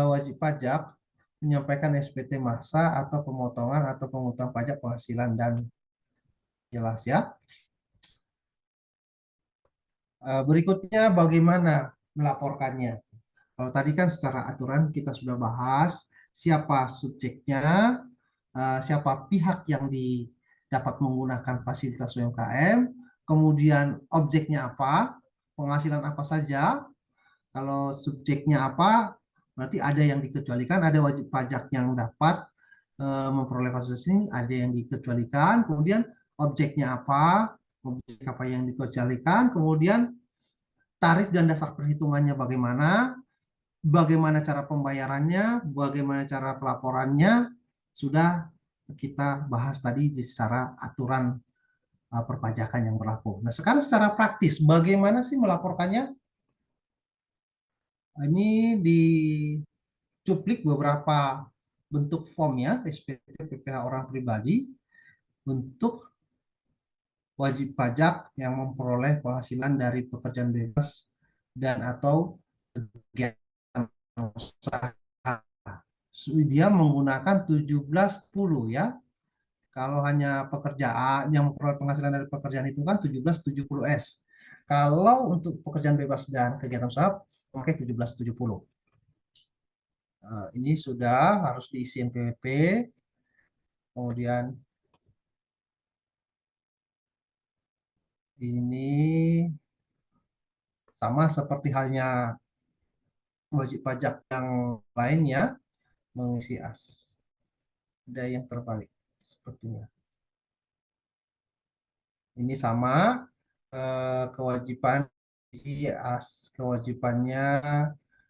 wajib pajak menyampaikan SPT masa atau pemotongan atau pemungutan pajak penghasilan dan jelas ya. Berikutnya bagaimana melaporkannya. Kalau tadi kan secara aturan kita sudah bahas siapa subjeknya, siapa pihak yang dapat menggunakan fasilitas UMKM, kemudian objeknya apa, penghasilan apa saja. Kalau subjeknya apa, berarti ada yang dikecualikan, ada wajib pajak yang dapat memperoleh fasilitas ini, ada yang dikecualikan, kemudian objeknya apa, objek apa yang dikecualikan, kemudian tarif dan dasar perhitungannya bagaimana, bagaimana cara pembayarannya, bagaimana cara pelaporannya, sudah kita bahas tadi secara aturan perpajakan yang berlaku. Nah, sekarang secara praktis, bagaimana sih melaporkannya? Ini dicuplik beberapa bentuk form ya, SPT PPh orang pribadi untuk wajib pajak yang memperoleh penghasilan dari pekerjaan bebas dan atau kegiatan usaha. Dia menggunakan 1710 ya. Kalau hanya pekerjaan yang memperoleh penghasilan dari pekerjaan itu kan 1770S. Kalau untuk pekerjaan bebas dan kegiatan usaha pakai 1770. Ini sudah harus diisi NPWP, kemudian ini sama seperti halnya wajib pajak yang lainnya mengisi as. Ada yang terbalik sepertinya. Ini sama kewajiban isi as kewajibannya,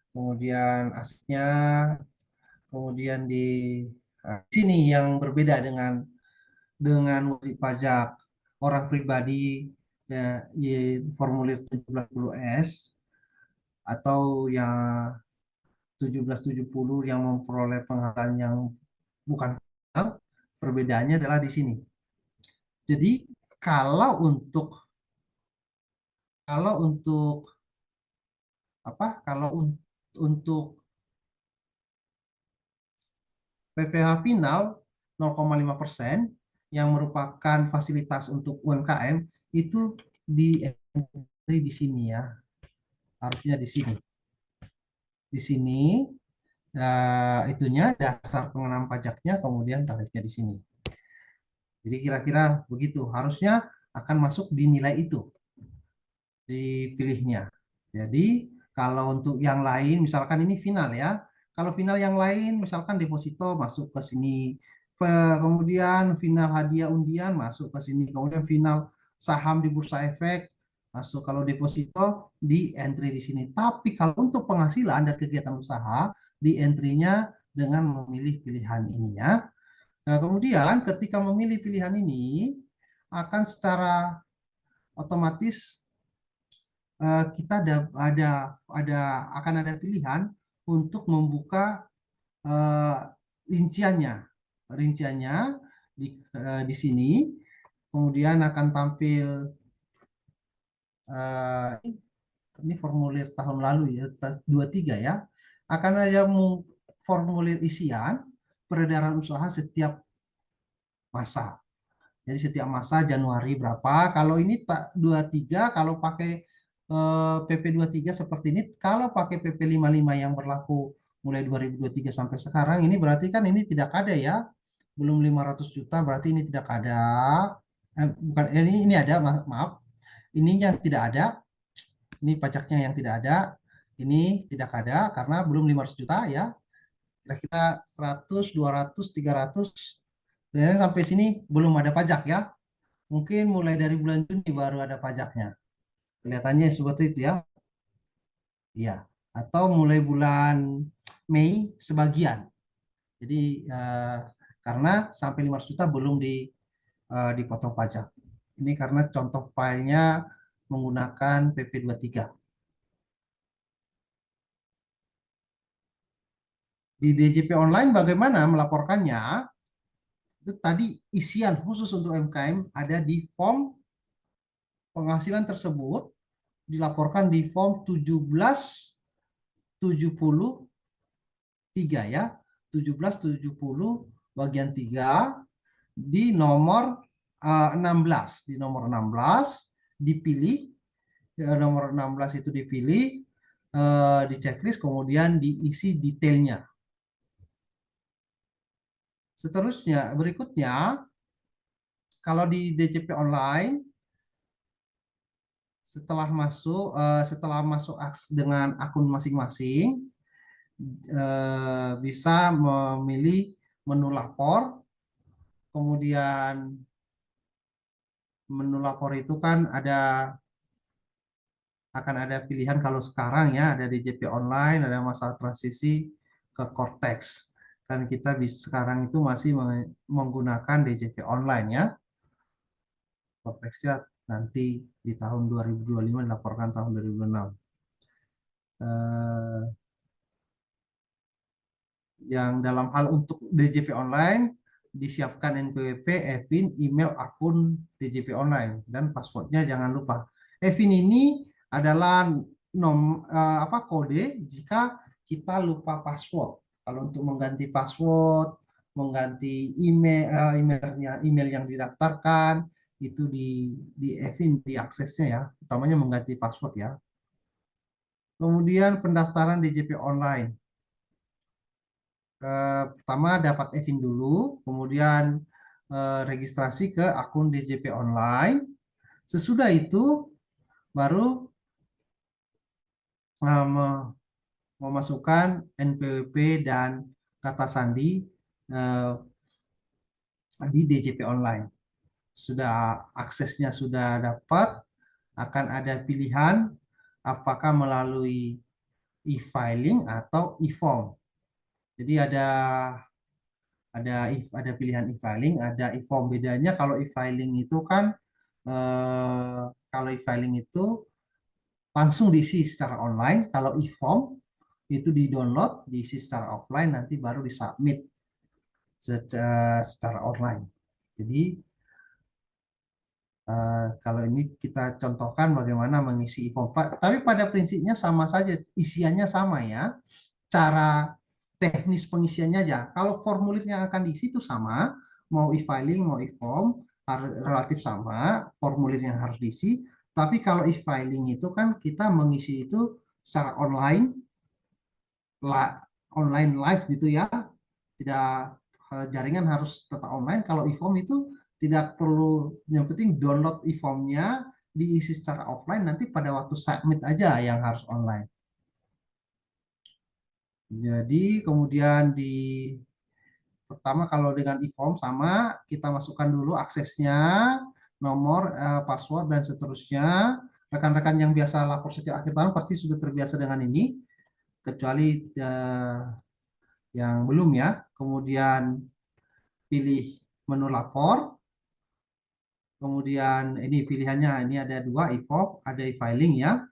kemudian asnya, kemudian di sini yang berbeda dengan wajib pajak orang pribadi ya, di formulir 1710S atau yang 1770 yang memperoleh penghasilan yang bukan final, perbedaannya adalah di sini. Jadi kalau untuk kalau untuk apa? Kalau untuk PPh final 0,5% yang merupakan fasilitas untuk UMKM itu di sini ya, harusnya di sini. Di sini itunya dasar pengenaan pajaknya, kemudian tarifnya di sini. Jadi kira-kira begitu, harusnya akan masuk di nilai itu dipilihnya. Jadi kalau untuk yang lain, misalkan ini final ya. Kalau final yang lain, misalkan deposito masuk ke sini, kemudian final hadiah undian masuk ke sini, kemudian final saham di bursa efek masuk. Kalau deposito di entry di sini. Tapi kalau untuk penghasilan dan kegiatan usaha di entry-nya dengan memilih pilihan ini ya. Nah, kemudian ketika memilih pilihan ini akan secara otomatis kita ada akan ada pilihan untuk membuka eh, rinciannya. Rinciannya di sini, kemudian akan tampil eh, ini formulir tahun lalu ya, 23 ya. Akan ada formulir isian peredaran usaha setiap masa. Jadi setiap masa Januari berapa. Kalau ini tak 23, kalau pakai PP 23 seperti ini, kalau pakai PP 55 yang berlaku mulai 2023 sampai sekarang, ini berarti kan ini tidak ada ya. Belum 500 juta berarti ini tidak ada. Bukan ini ada, maaf. Ininya tidak ada. Ini pajaknya yang tidak ada. Ini tidak ada karena belum 500 juta ya. Kira-kira 100, 200, 300. Dan sampai sini belum ada pajak ya. Mungkin mulai dari bulan Juni baru ada pajaknya. Kelihatannya seperti itu ya. Iya. Atau mulai bulan Mei sebagian. Jadi karena sampai 500 juta belum dipotong pajak. Ini karena contoh filenya menggunakan PP 23. Di DJP online bagaimana melaporkannya? Itu tadi isian khusus untuk UMKM ada di form penghasilan tersebut dilaporkan di form 1773 ya. 1770 bagian 3 di nomor 16. Di nomor 16 dipilih, nomor 16 itu dipilih, di checklist, kemudian diisi detailnya. Seterusnya, berikutnya, kalau di DJP online, setelah masuk dengan akun masing-masing, bisa memilih menu lapor, kemudian menu lapor itu kan akan ada pilihan kalau sekarang ya ada DJP online, ada masa transisi ke Cortex. Kan kita sekarang itu masih menggunakan DJP online ya. Cortexnya nanti di tahun 2025 dilaporkan tahun 2026. Eh, yang dalam hal untuk DJP online disiapkan NPWP, EVIN, email akun DJP online dan passwordnya jangan lupa. EVIN ini adalah kode jika kita lupa password. Kalau untuk mengganti password, mengganti email yang didaftarkan itu di EVIN diaksesnya ya, utamanya mengganti password ya. Kemudian pendaftaran DJP online. Pertama dapat EVIN dulu, kemudian registrasi ke akun DJP online. Sesudah itu baru memasukkan NPWP dan kata sandi eh, di DJP online. Sudah aksesnya sudah dapat, akan ada pilihan apakah melalui e-filing atau e-form. Jadi ada pilihan e-filing, ada e-form. Bedanya kalau e-filing itu kan kalau e-filing itu langsung diisi secara online, kalau e-form itu di-download, diisi secara offline, nanti baru disubmit secara online. Jadi kalau ini kita contohkan bagaimana mengisi e-form. Tapi pada prinsipnya sama saja, isiannya sama ya. Cara teknis pengisiannya aja. Kalau formulir yang akan diisi itu sama, mau e-filing, mau e-form, relatif sama, formulir yang harus diisi. Tapi kalau e-filing itu kan kita mengisi itu secara online, online live gitu ya. Tidak jaringan harus tetap online. Kalau e-form itu tidak perlu, yang penting download e-formnya, diisi secara offline, nanti pada waktu submit aja yang harus online. Jadi kemudian pertama kalau dengan e-form sama, kita masukkan dulu aksesnya, nomor, password dan seterusnya. Rekan-rekan yang biasa lapor setiap akhir tahun pasti sudah terbiasa dengan ini, kecuali yang belum ya. Kemudian pilih menu lapor. Kemudian ini pilihannya, ini ada dua, e-form, ada e-filing ya.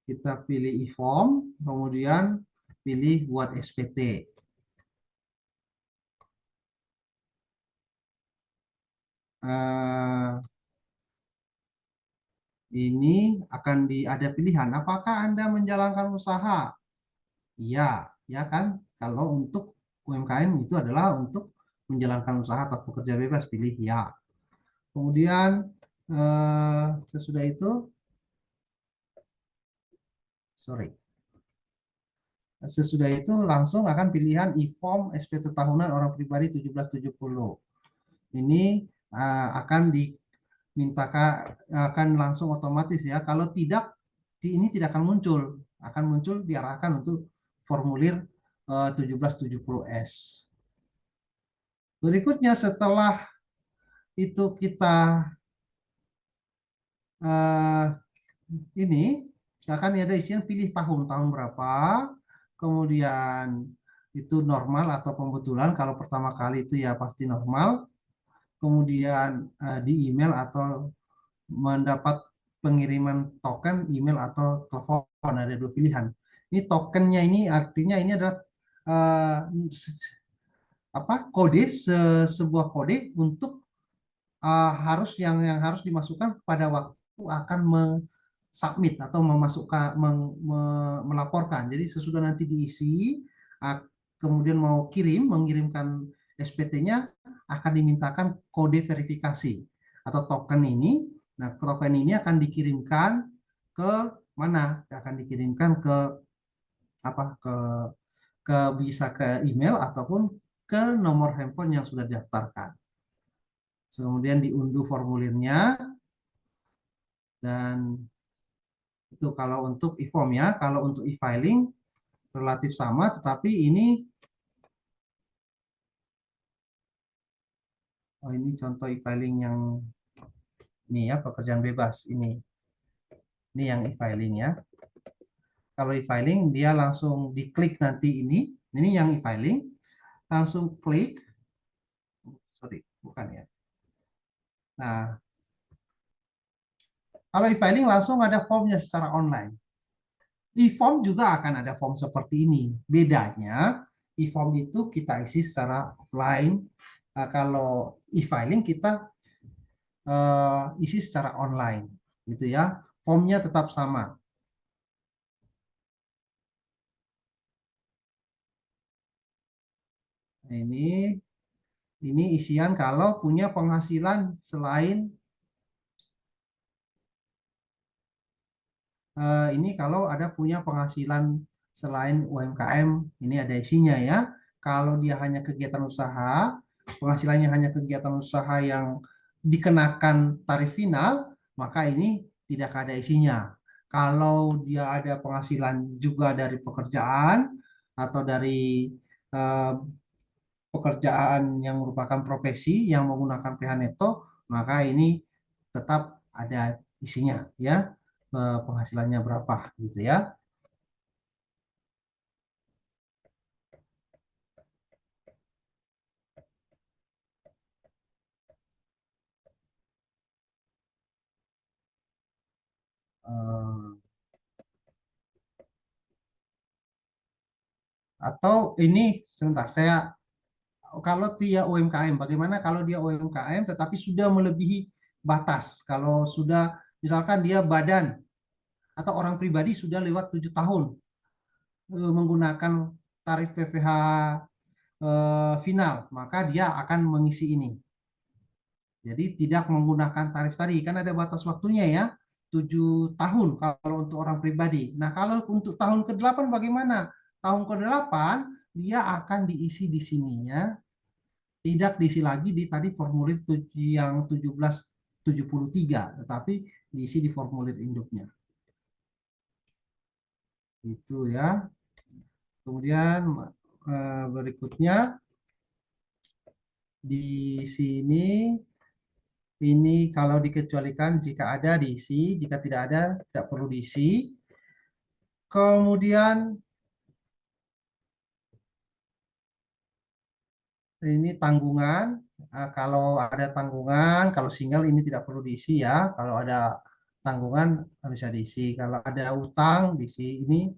Kita pilih e-form, kemudian pilih buat SPT. Ini akan ada pilihan, apakah Anda menjalankan usaha? Iya, ya kan? Kalau untuk UMKM itu adalah untuk menjalankan usaha atau pekerja bebas, pilih ya. Kemudian sesudah itu, sorry, sesudah itu langsung akan pilihan e-form SPT tahunan orang pribadi 1770. Ini akan dimintakan, akan langsung otomatis ya. Kalau tidak, ini tidak akan muncul diarahkan untuk formulir 1770S. Berikutnya setelah itu kita eh, ini akan ada isian pilih tahun berapa, kemudian itu normal atau pembetulan. Kalau pertama kali itu ya pasti normal. Kemudian di email atau mendapat pengiriman token email atau telepon, ada dua pilihan. Ini tokennya ini artinya ini adalah uh, kode, sebuah kode untuk yang harus dimasukkan pada waktu akan submit atau memasukkan melaporkan. Jadi sesudah nanti diisi, kemudian mau mengirimkan SPT-nya, akan dimintakan kode verifikasi atau token ini. Nah, token ini akan dikirimkan ke mana? Akan dikirimkan ke apa? Bisa ke email ataupun ke nomor handphone yang sudah didaftarkan. Kemudian diunduh formulirnya, dan itu kalau untuk e-form ya. Kalau untuk e-filing relatif sama, tetapi ini contoh e-filing yang ini ya, pekerjaan bebas ini. Ini yang e-filing ya. Kalau e-filing dia langsung diklik nanti ini yang e-filing, langsung klik, sorry, bukan ya. Nah, kalau e-filing langsung ada formnya secara online. E-form juga akan ada form seperti ini. Bedanya, e-form itu kita isi secara offline. Kalau e-filing kita isi secara online, gitu ya. Formnya tetap sama. Nah, ini isian kalau punya penghasilan selain ini kalau ada punya penghasilan selain UMKM, ini ada isinya ya. Kalau dia hanya kegiatan usaha, penghasilannya hanya kegiatan usaha yang dikenakan tarif final, maka ini tidak ada isinya. Kalau dia ada penghasilan juga dari pekerjaan atau dari eh, pekerjaan yang merupakan profesi yang menggunakan PH Neto, maka ini tetap ada isinya ya, penghasilannya berapa gitu ya. Eh, atau ini sebentar, saya kalau dia UMKM, bagaimana kalau dia UMKM tetapi sudah melebihi batas? Kalau sudah misalkan dia badan atau orang pribadi sudah lewat 7 tahun menggunakan tarif PPh final, maka dia akan mengisi ini. Jadi tidak menggunakan tarif tadi, kan ada batas waktunya ya, 7 tahun kalau untuk orang pribadi. Nah kalau untuk tahun ke-8 bagaimana? Tahun ke-8 dia akan diisi di sininya, tidak diisi lagi di tadi formulir yang 1773, tetapi diisi di formulir induknya. Itu ya. Kemudian berikutnya di sini ini kalau dikecualikan jika ada diisi, jika tidak ada tidak perlu diisi. Kemudian ini tanggungan. Kalau ada tanggungan, kalau single ini tidak perlu diisi ya. Kalau ada tanggungan bisa diisi. Kalau ada utang diisi ini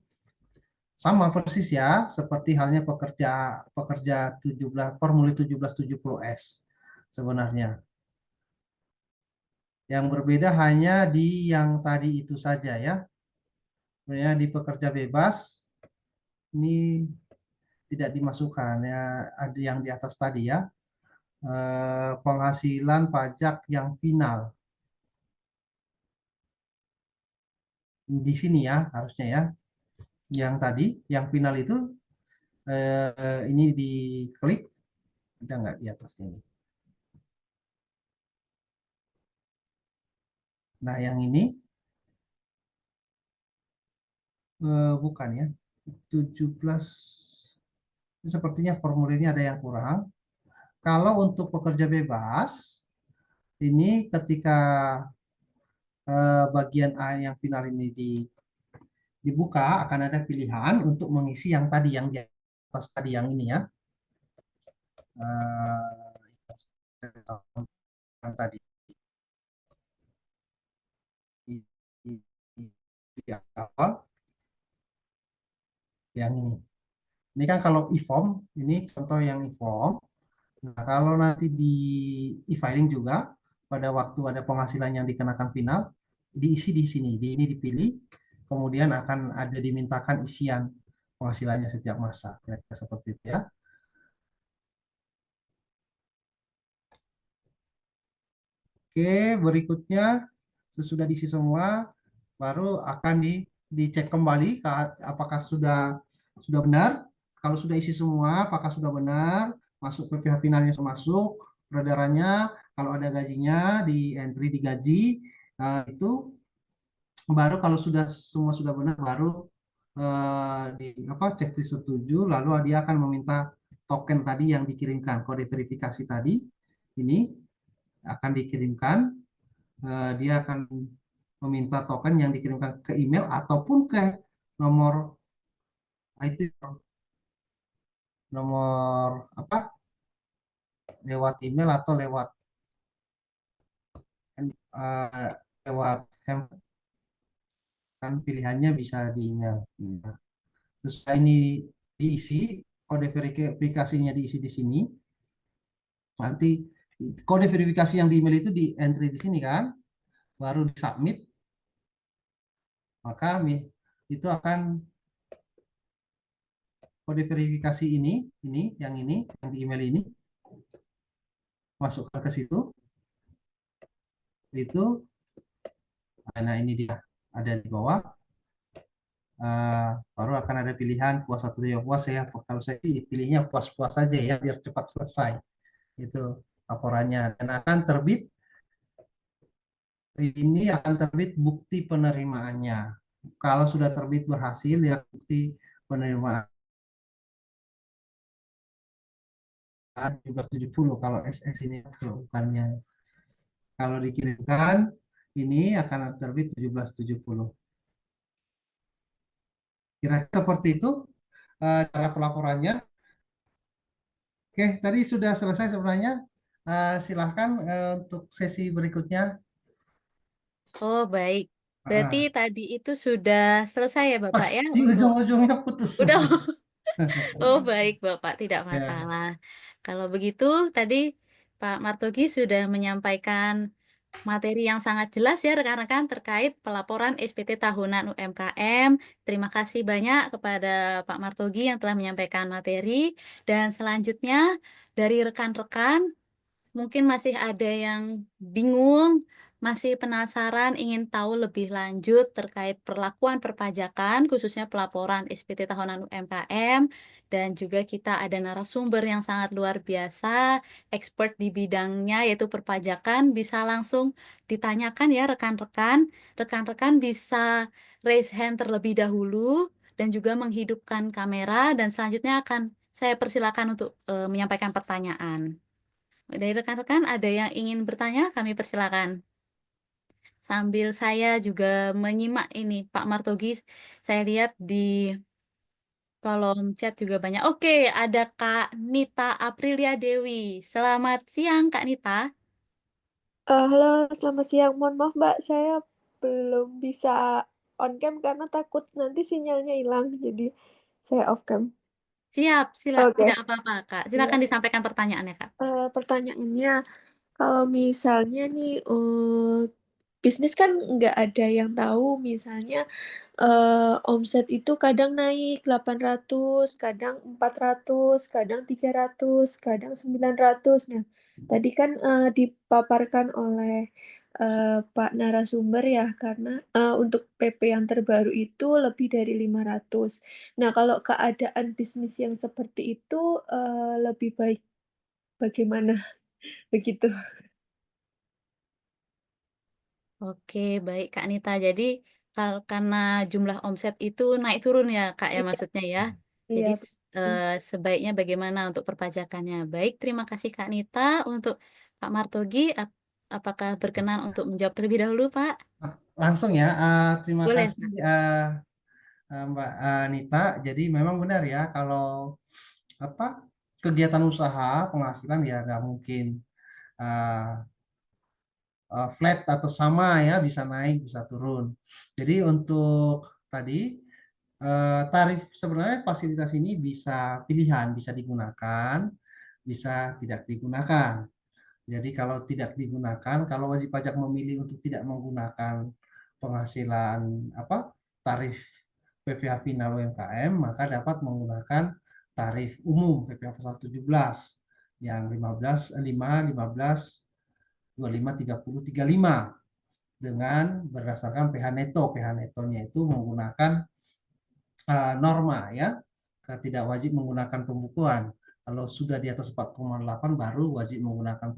sama persis ya, seperti halnya pekerja pekerja 17 formulir 1770S sebenarnya. Yang berbeda hanya di yang tadi itu saja ya. Sebenarnya di pekerja bebas ini tidak dimasukkan ya, ada yang di atas tadi ya. Penghasilan pajak yang final di sini ya harusnya ya. Yang tadi yang final itu ini diklik, ada nggak di atasnya ini? Nah yang ini bukan ya, 17 sepertinya formulirnya ada yang kurang. Kalau untuk pekerja bebas ini ketika bagian A yang final ini dibuka akan ada pilihan untuk mengisi yang tadi yang di atas tadi yang ini ya. Yang tadi di awal yang ini. Ini kan kalau e-form, ini contoh yang e-form. Nah, kalau nanti di e-filing juga pada waktu ada penghasilan yang dikenakan final, diisi di sini, di ini dipilih, kemudian akan ada dimintakan isian penghasilannya setiap masa. Kira-kira seperti itu ya. Oke, berikutnya sesudah diisi semua, baru akan dicek kembali apakah sudah benar. Kalau sudah isi semua, apakah sudah benar, masuk PPh finalnya masuk, peredarannya, kalau ada gajinya di entry di gaji, itu baru kalau sudah semua sudah benar, baru di apa checklist setuju, lalu dia akan meminta token tadi yang dikirimkan, kode verifikasi tadi ini akan dikirimkan. Dia akan meminta token yang dikirimkan ke email ataupun ke nomor itu, nomor apa, lewat email atau lewat uh, lewat kan pilihannya bisa di email. Nah, sesuai ini diisi, kode verifikasinya diisi di sini, nanti kode verifikasi yang di email itu di entry di sini kan, baru di submit, maka itu akan kode verifikasi ini yang di email ini masukkan ke situ, itu nah ini dia ada di bawah, baru akan ada pilihan puas atau tidak puas ya. Kalau saya sih pilihnya puas-puas saja ya biar cepat selesai itu laporannya dan akan terbit bukti penerimaannya. Kalau sudah terbit berhasil ya bukti penerimaan 1770 kalau SS ini bukannya. Kalau dikirimkan ini akan terbit 1770. Kira-kira seperti itu cara pelaporannya. Oke, tadi sudah selesai sebenarnya. Silahkan untuk sesi berikutnya. Oh, baik. Berarti Ah, tadi itu sudah selesai ya, Bapak pas ya di untuk ujung-ujungnya putus udah. semuanya. Oh, baik, Bapak, tidak Ya, masalah. Kalau begitu, tadi Pak Martogi sudah menyampaikan materi yang sangat jelas ya rekan-rekan terkait pelaporan SPT tahunan UMKM. Terima kasih banyak kepada Pak Martogi yang telah menyampaikan materi. Dan selanjutnya dari rekan-rekan mungkin masih ada yang bingung, masih penasaran, ingin tahu lebih lanjut terkait perlakuan perpajakan, khususnya pelaporan SPT tahunan UMKM, dan juga kita ada narasumber yang sangat luar biasa, expert di bidangnya yaitu perpajakan, bisa langsung ditanyakan ya rekan-rekan. Rekan-rekan bisa raise hand terlebih dahulu dan juga menghidupkan kamera dan selanjutnya akan saya persilakan untuk menyampaikan pertanyaan. Dari rekan-rekan ada yang ingin bertanya, kami persilakan. Sambil saya juga menyimak ini, Pak Martogi, saya lihat di kolom chat juga banyak. Oke, ada Kak Nita Aprilia Dewi. Selamat siang, Kak Nita. Halo, selamat siang. Mohon maaf, Mbak, saya belum bisa on cam karena takut nanti sinyalnya hilang, jadi saya off cam. Siap, tidak Oke, apa-apa, Kak. Silakan iya. disampaikan pertanyaannya, Kak. Pertanyaannya, kalau misalnya nih, bisnis kan nggak ada yang tahu, misalnya omset itu kadang naik 800, kadang 400, kadang 300, kadang 900. Nah, tadi kan dipaparkan oleh Pak narasumber ya, karena untuk PP yang terbaru itu lebih dari 500. Nah, kalau keadaan bisnis yang seperti itu lebih baik bagaimana? Begitu. Oke, baik, Kak Nita. Jadi, karena jumlah omset itu naik turun ya, Kak, ya Iya, maksudnya ya. Jadi, iya. Betul. sebaiknya bagaimana untuk perpajakannya. Baik, terima kasih, Kak Nita. Untuk Pak Martogi, apakah berkenan untuk menjawab terlebih dahulu, Pak? langsung ya. Terima Boleh, kasih Pak. Mbak Nita. Jadi memang benar ya kalau apa kegiatan usaha penghasilan ya nggak mungkin uh, flat atau sama ya, bisa naik bisa turun. Jadi untuk tadi tarif sebenarnya fasilitas ini bisa pilihan, bisa digunakan, bisa tidak digunakan. Jadi kalau tidak digunakan, kalau wajib pajak memilih untuk tidak menggunakan penghasilan apa tarif PPh final UMKM, maka dapat menggunakan tarif umum PPh pasal 17 yang 15 5 15 25 30 35 dengan berdasarkan PH neto. PH netonya itu menggunakan norma ya, tidak wajib menggunakan pembukuan. Kalau sudah di atas 4,8 baru wajib menggunakan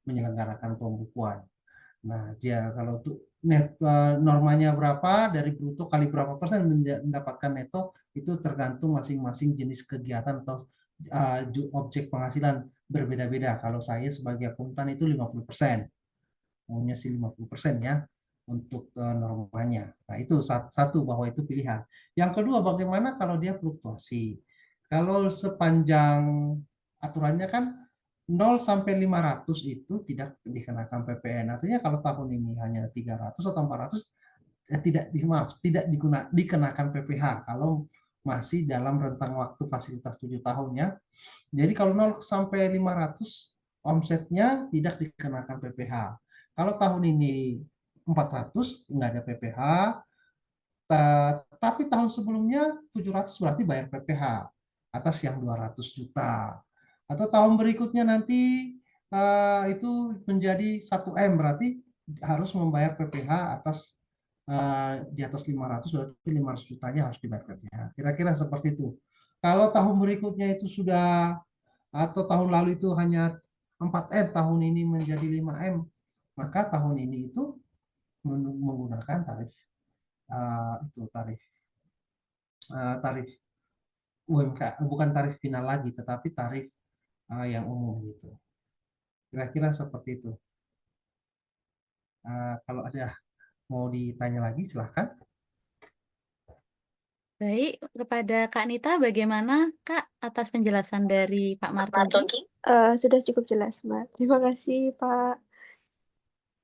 menyelenggarakan pembukuan. Nah, dia kalau untuk net normanya berapa dari bruto kali berapa persen mendapatkan neto itu tergantung masing-masing jenis kegiatan atau objek penghasilan berbeda-beda. Kalau saya sebagai akuntan itu 50%, maunya sih 50% ya untuk normanya. Nah, itu satu bahwa itu pilihan. Yang kedua, bagaimana kalau dia fluktuasi? Kalau sepanjang aturannya kan 0 sampai 500 itu tidak dikenakan PPN. Artinya kalau tahun ini hanya 300 atau 400 tidak dikenakan PPh kalau masih dalam rentang waktu fasilitas 7 tahun ya. Jadi kalau 0 sampai 500 omsetnya tidak dikenakan PPh. Kalau tahun ini 400 nggak ada PPh, tapi tahun sebelumnya 700 berarti bayar PPh atas yang 200 juta. Atau tahun berikutnya nanti itu menjadi 1M berarti harus membayar PPh atas di atas 500 berarti 500 jutanya harus dibayar PPh. Kira-kira seperti itu. Kalau tahun berikutnya itu sudah atau tahun lalu itu hanya 4M, tahun ini menjadi 5M, maka tahun ini itu menggunakan tarif itu tarif UMK, bukan tarif final lagi, tetapi tarif yang umum gitu. Kira-kira seperti itu. Kalau ada mau ditanya lagi, silahkan. Baik, kepada Kak Nita bagaimana Kak atas penjelasan dari Pak Martogi? Sudah cukup jelas, Mbak. Terima kasih, Pak.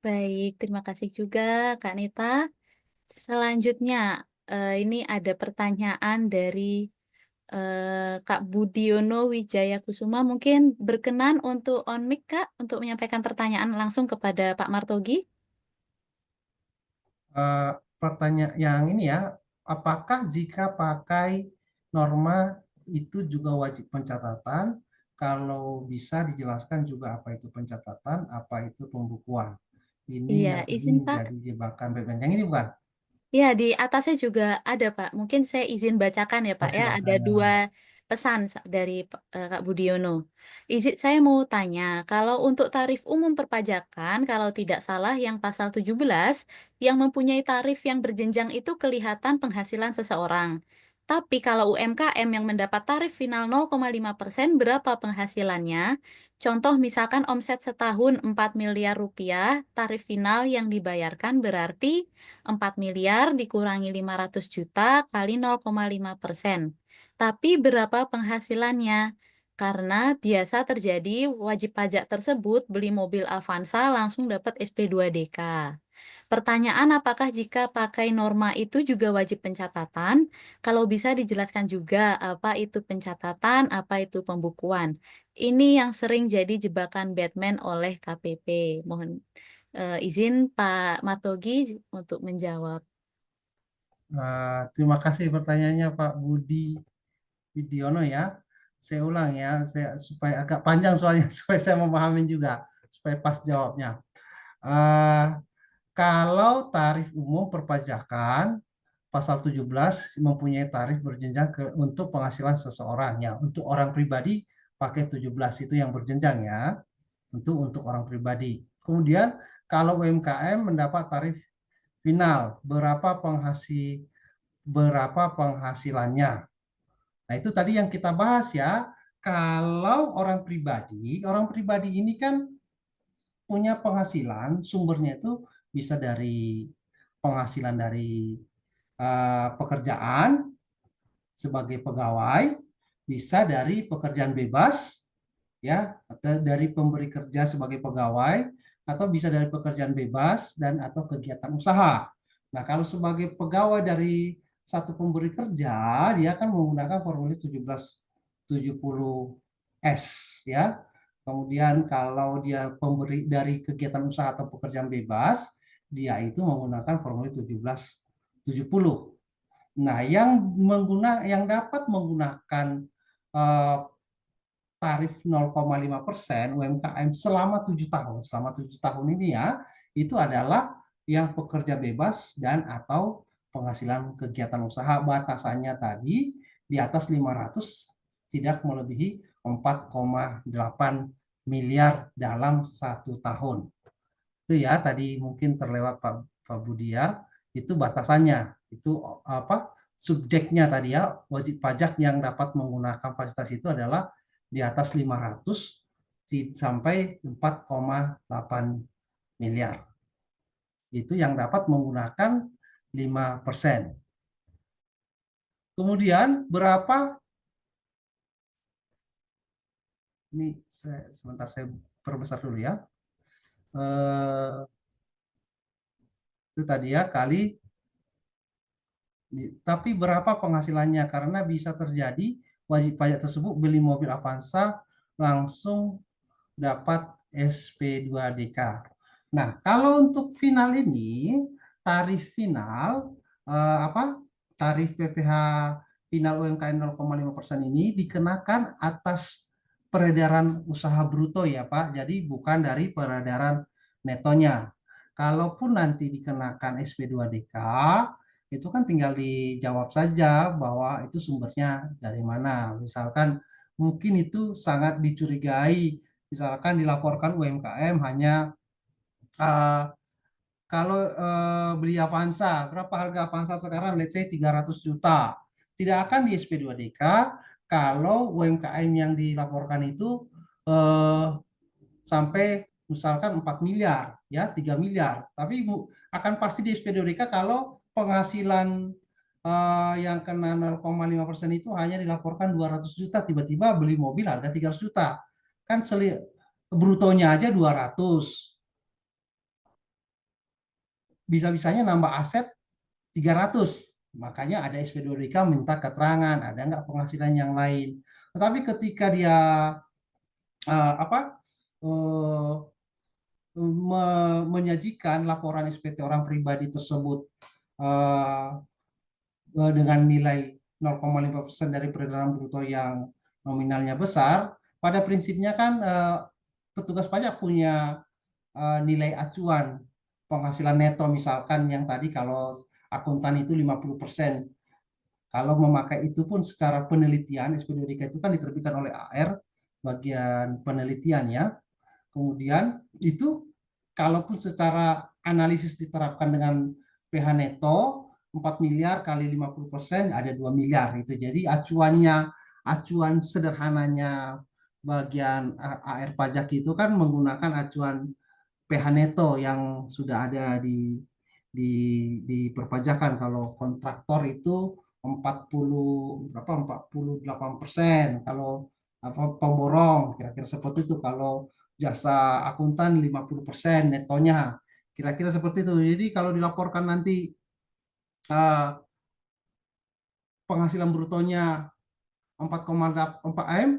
Baik, terima kasih juga Kak Nita. Selanjutnya, ini ada pertanyaan dari Kak Budiono Wijaya Kusuma. Mungkin berkenan untuk on mic Kak, untuk menyampaikan pertanyaan langsung kepada Pak Martogi? Pertanyaan yang ini ya, apakah jika pakai norma itu juga wajib pencatatan? Kalau bisa dijelaskan juga apa itu pencatatan, apa itu pembukuan. Ini Iya, yang sering izin Pak. menjadi jebakan BPN. Yang ini bukan? Ya, di atasnya juga ada, Pak. Mungkin saya izin bacakan ya, Oh, Pak, ya. Ada silakan. dua pesan dari Kak Budiono. Saya mau tanya, kalau untuk tarif umum perpajakan, kalau tidak salah yang pasal 17, yang mempunyai tarif yang berjenjang itu kelihatan penghasilan seseorang. Tapi kalau UMKM yang mendapat tarif final 0,5%, berapa penghasilannya? Contoh misalkan omset setahun 4 miliar rupiah, tarif final yang dibayarkan berarti 4 miliar dikurangi 500 juta kali 0,5%. Tapi berapa penghasilannya? Karena biasa terjadi wajib pajak tersebut beli mobil Avanza langsung dapat SP2DK. Pertanyaan apakah jika pakai norma itu juga wajib pencatatan? Kalau bisa dijelaskan juga apa itu pencatatan, apa itu pembukuan. Ini yang sering jadi jebakan Batman oleh KPP. Mohon izin Pak Matogi untuk menjawab. Terima kasih pertanyaannya Pak Budi Widiono ya. Saya ulang ya, supaya agak panjang soalnya supaya saya memahami juga, supaya pas jawabnya. Eh, Kalau tarif umum perpajakan pasal 17 mempunyai tarif berjenjang untuk penghasilan seseorang ya. Untuk orang pribadi pakai 17 itu yang berjenjang ya. Untuk orang pribadi. Kemudian kalau UMKM mendapat tarif final berapa penghasilannya. Nah, itu tadi yang kita bahas ya. Kalau orang pribadi ini kan punya penghasilan, sumbernya itu bisa dari penghasilan dari pekerjaan sebagai pegawai, bisa dari pekerjaan bebas, ya, atau dari pemberi kerja sebagai pegawai, atau bisa dari pekerjaan bebas dan atau kegiatan usaha. Nah, kalau sebagai pegawai dari satu pemberi kerja, dia akan menggunakan formulir 1770S, ya. Kemudian kalau dia pemberi dari kegiatan usaha atau pekerjaan bebas, dia itu menggunakan formulir 1770. Nah, yang dapat menggunakan uh, tarif 0,5% UMKM selama 7 tahun. Selama 7 tahun ini ya, itu adalah yang pekerja bebas dan atau penghasilan kegiatan usaha. Batasannya tadi di atas 500, tidak melebihi 4,8 miliar dalam 1 tahun. Itu ya tadi mungkin terlewat Pak Budi ya. Itu batasannya. Itu apa? Subjeknya tadi ya, wajib pajak yang dapat menggunakan fasilitas itu adalah di atas 500 sampai 4,8 miliar. Itu yang dapat menggunakan 5%. Kemudian berapa? Ini sebentar saya perbesar dulu ya. Itu tadi ya kali, tapi berapa penghasilannya, karena bisa terjadi wajib pajak tersebut beli mobil Avanza langsung dapat SP2DK. Nah, kalau untuk final ini tarif final tarif PPh final UMKM 0,5% ini dikenakan atas peredaran usaha bruto ya Pak. Jadi bukan dari peredaran netonya. Kalaupun nanti dikenakan SP2DK, itu kan tinggal dijawab saja bahwa itu sumbernya dari mana. Misalkan mungkin itu sangat dicurigai, misalkan dilaporkan UMKM hanya eh, kalau beli Avanza, berapa harga Avanza sekarang? Let's say 300 juta. Tidak akan di SP2DK kalau UMKM yang dilaporkan itu eh, sampai misalkan 4 miliar, ya 3 miliar. Tapi akan pasti di SP2DK kalau penghasilan yang kena 0,5% itu hanya dilaporkan 200 juta, tiba-tiba beli mobil harga 300 juta. Kan brutonya aja 200, bisa-bisanya nambah aset 300. Makanya ada SP2DK minta keterangan, ada nggak penghasilan yang lain. Tetapi ketika dia apa menyajikan laporan SPT orang pribadi tersebut eh, dengan nilai 0,5% dari peredaran bruto yang nominalnya besar, pada prinsipnya kan petugas pajak punya nilai acuan penghasilan neto, misalkan yang tadi kalau akuntan itu 50%. Kalau memakai itu pun secara penelitian, SP2DK itu kan diterbitkan oleh AR bagian penelitian ya. Kemudian itu kalaupun secara analisis diterapkan dengan PH neto 4 miliar kali 50% ada 2 miliar itu. Jadi acuan sederhananya bagian AR pajak itu kan menggunakan acuan PH neto yang sudah ada di di perpajakan. Kalau kontraktor itu 40 berapa 48%, kalau apa pemborong kira-kira seperti itu, kalau jasa akuntan 50% netonya, kira-kira seperti itu. Jadi kalau dilaporkan nanti uh, penghasilan brutonya 4,4 M,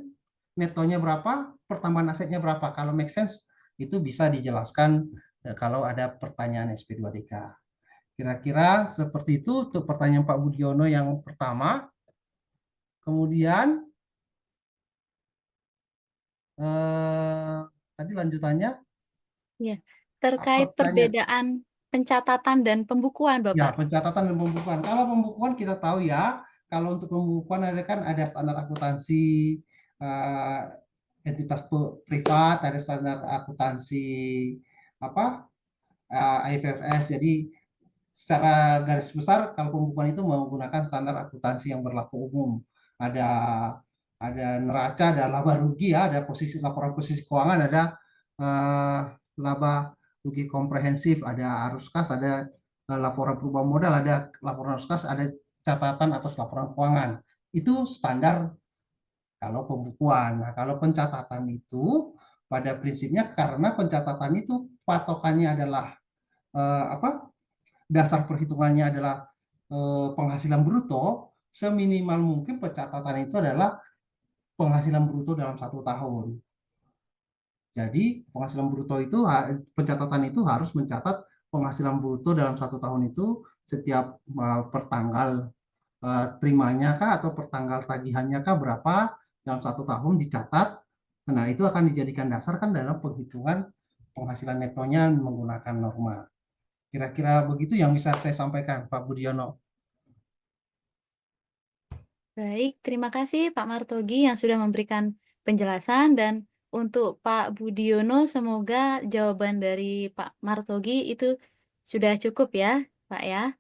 netonya berapa, pertambahan asetnya berapa, kalau make sense itu bisa dijelaskan kalau ada pertanyaan SP2DK. Kira-kira seperti itu untuk pertanyaan Pak Budiono yang pertama. Kemudian eh, tadi lanjutannya Ya, apa terkait tanya? perbedaan pencatatan dan pembukuan, Ya, Bapak. pencatatan dan pembukuan. Kalau pembukuan kita tahu ya, kalau untuk pembukuan ada kan ada standar akuntansi eh, entitas privat, ada standar akuntansi apa IFRS. Jadi secara garis besar kalau pembukuan itu menggunakan standar akuntansi yang berlaku umum. Ada neraca, ada laba rugi ya, ada posisi laporan posisi keuangan, ada eh, laba rugi komprehensif, ada arus kas, ada laporan perubahan modal, ada laporan arus kas, ada catatan atas laporan keuangan. Itu standar kalau pembukuan. Nah, kalau pencatatan itu pada prinsipnya karena pencatatan itu patokannya adalah apa? Dasar perhitungannya adalah penghasilan bruto, seminimal mungkin pencatatan itu adalah penghasilan bruto dalam 1 tahun. Jadi penghasilan bruto itu pencatatan itu harus mencatat penghasilan bruto dalam 1 tahun itu setiap pertanggal terimanya kah atau pertanggal tagihannya kah berapa dalam 1 tahun dicatat. Nah itu akan dijadikan dasar kan dalam penghitungan penghasilan netonya menggunakan norma. Kira-kira begitu yang bisa saya sampaikan, Pak Budiono. Baik, terima kasih Pak Martogi yang sudah memberikan penjelasan dan untuk Pak Budiono semoga jawaban dari Pak Martogi itu sudah cukup ya, Pak ya.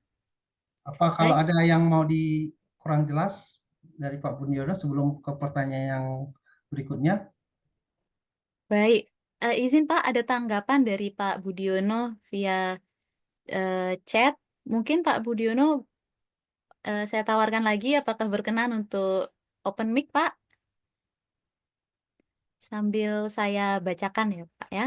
Apa kalau Baik, ada yang mau kurang jelas dari Pak Budiono sebelum ke pertanyaan yang berikutnya? baik. Izin Pak, ada tanggapan dari Pak Budiono via chat. Mungkin Pak Budiono saya tawarkan lagi apakah berkenan untuk open mic, Pak? Sambil saya bacakan ya, Pak ya.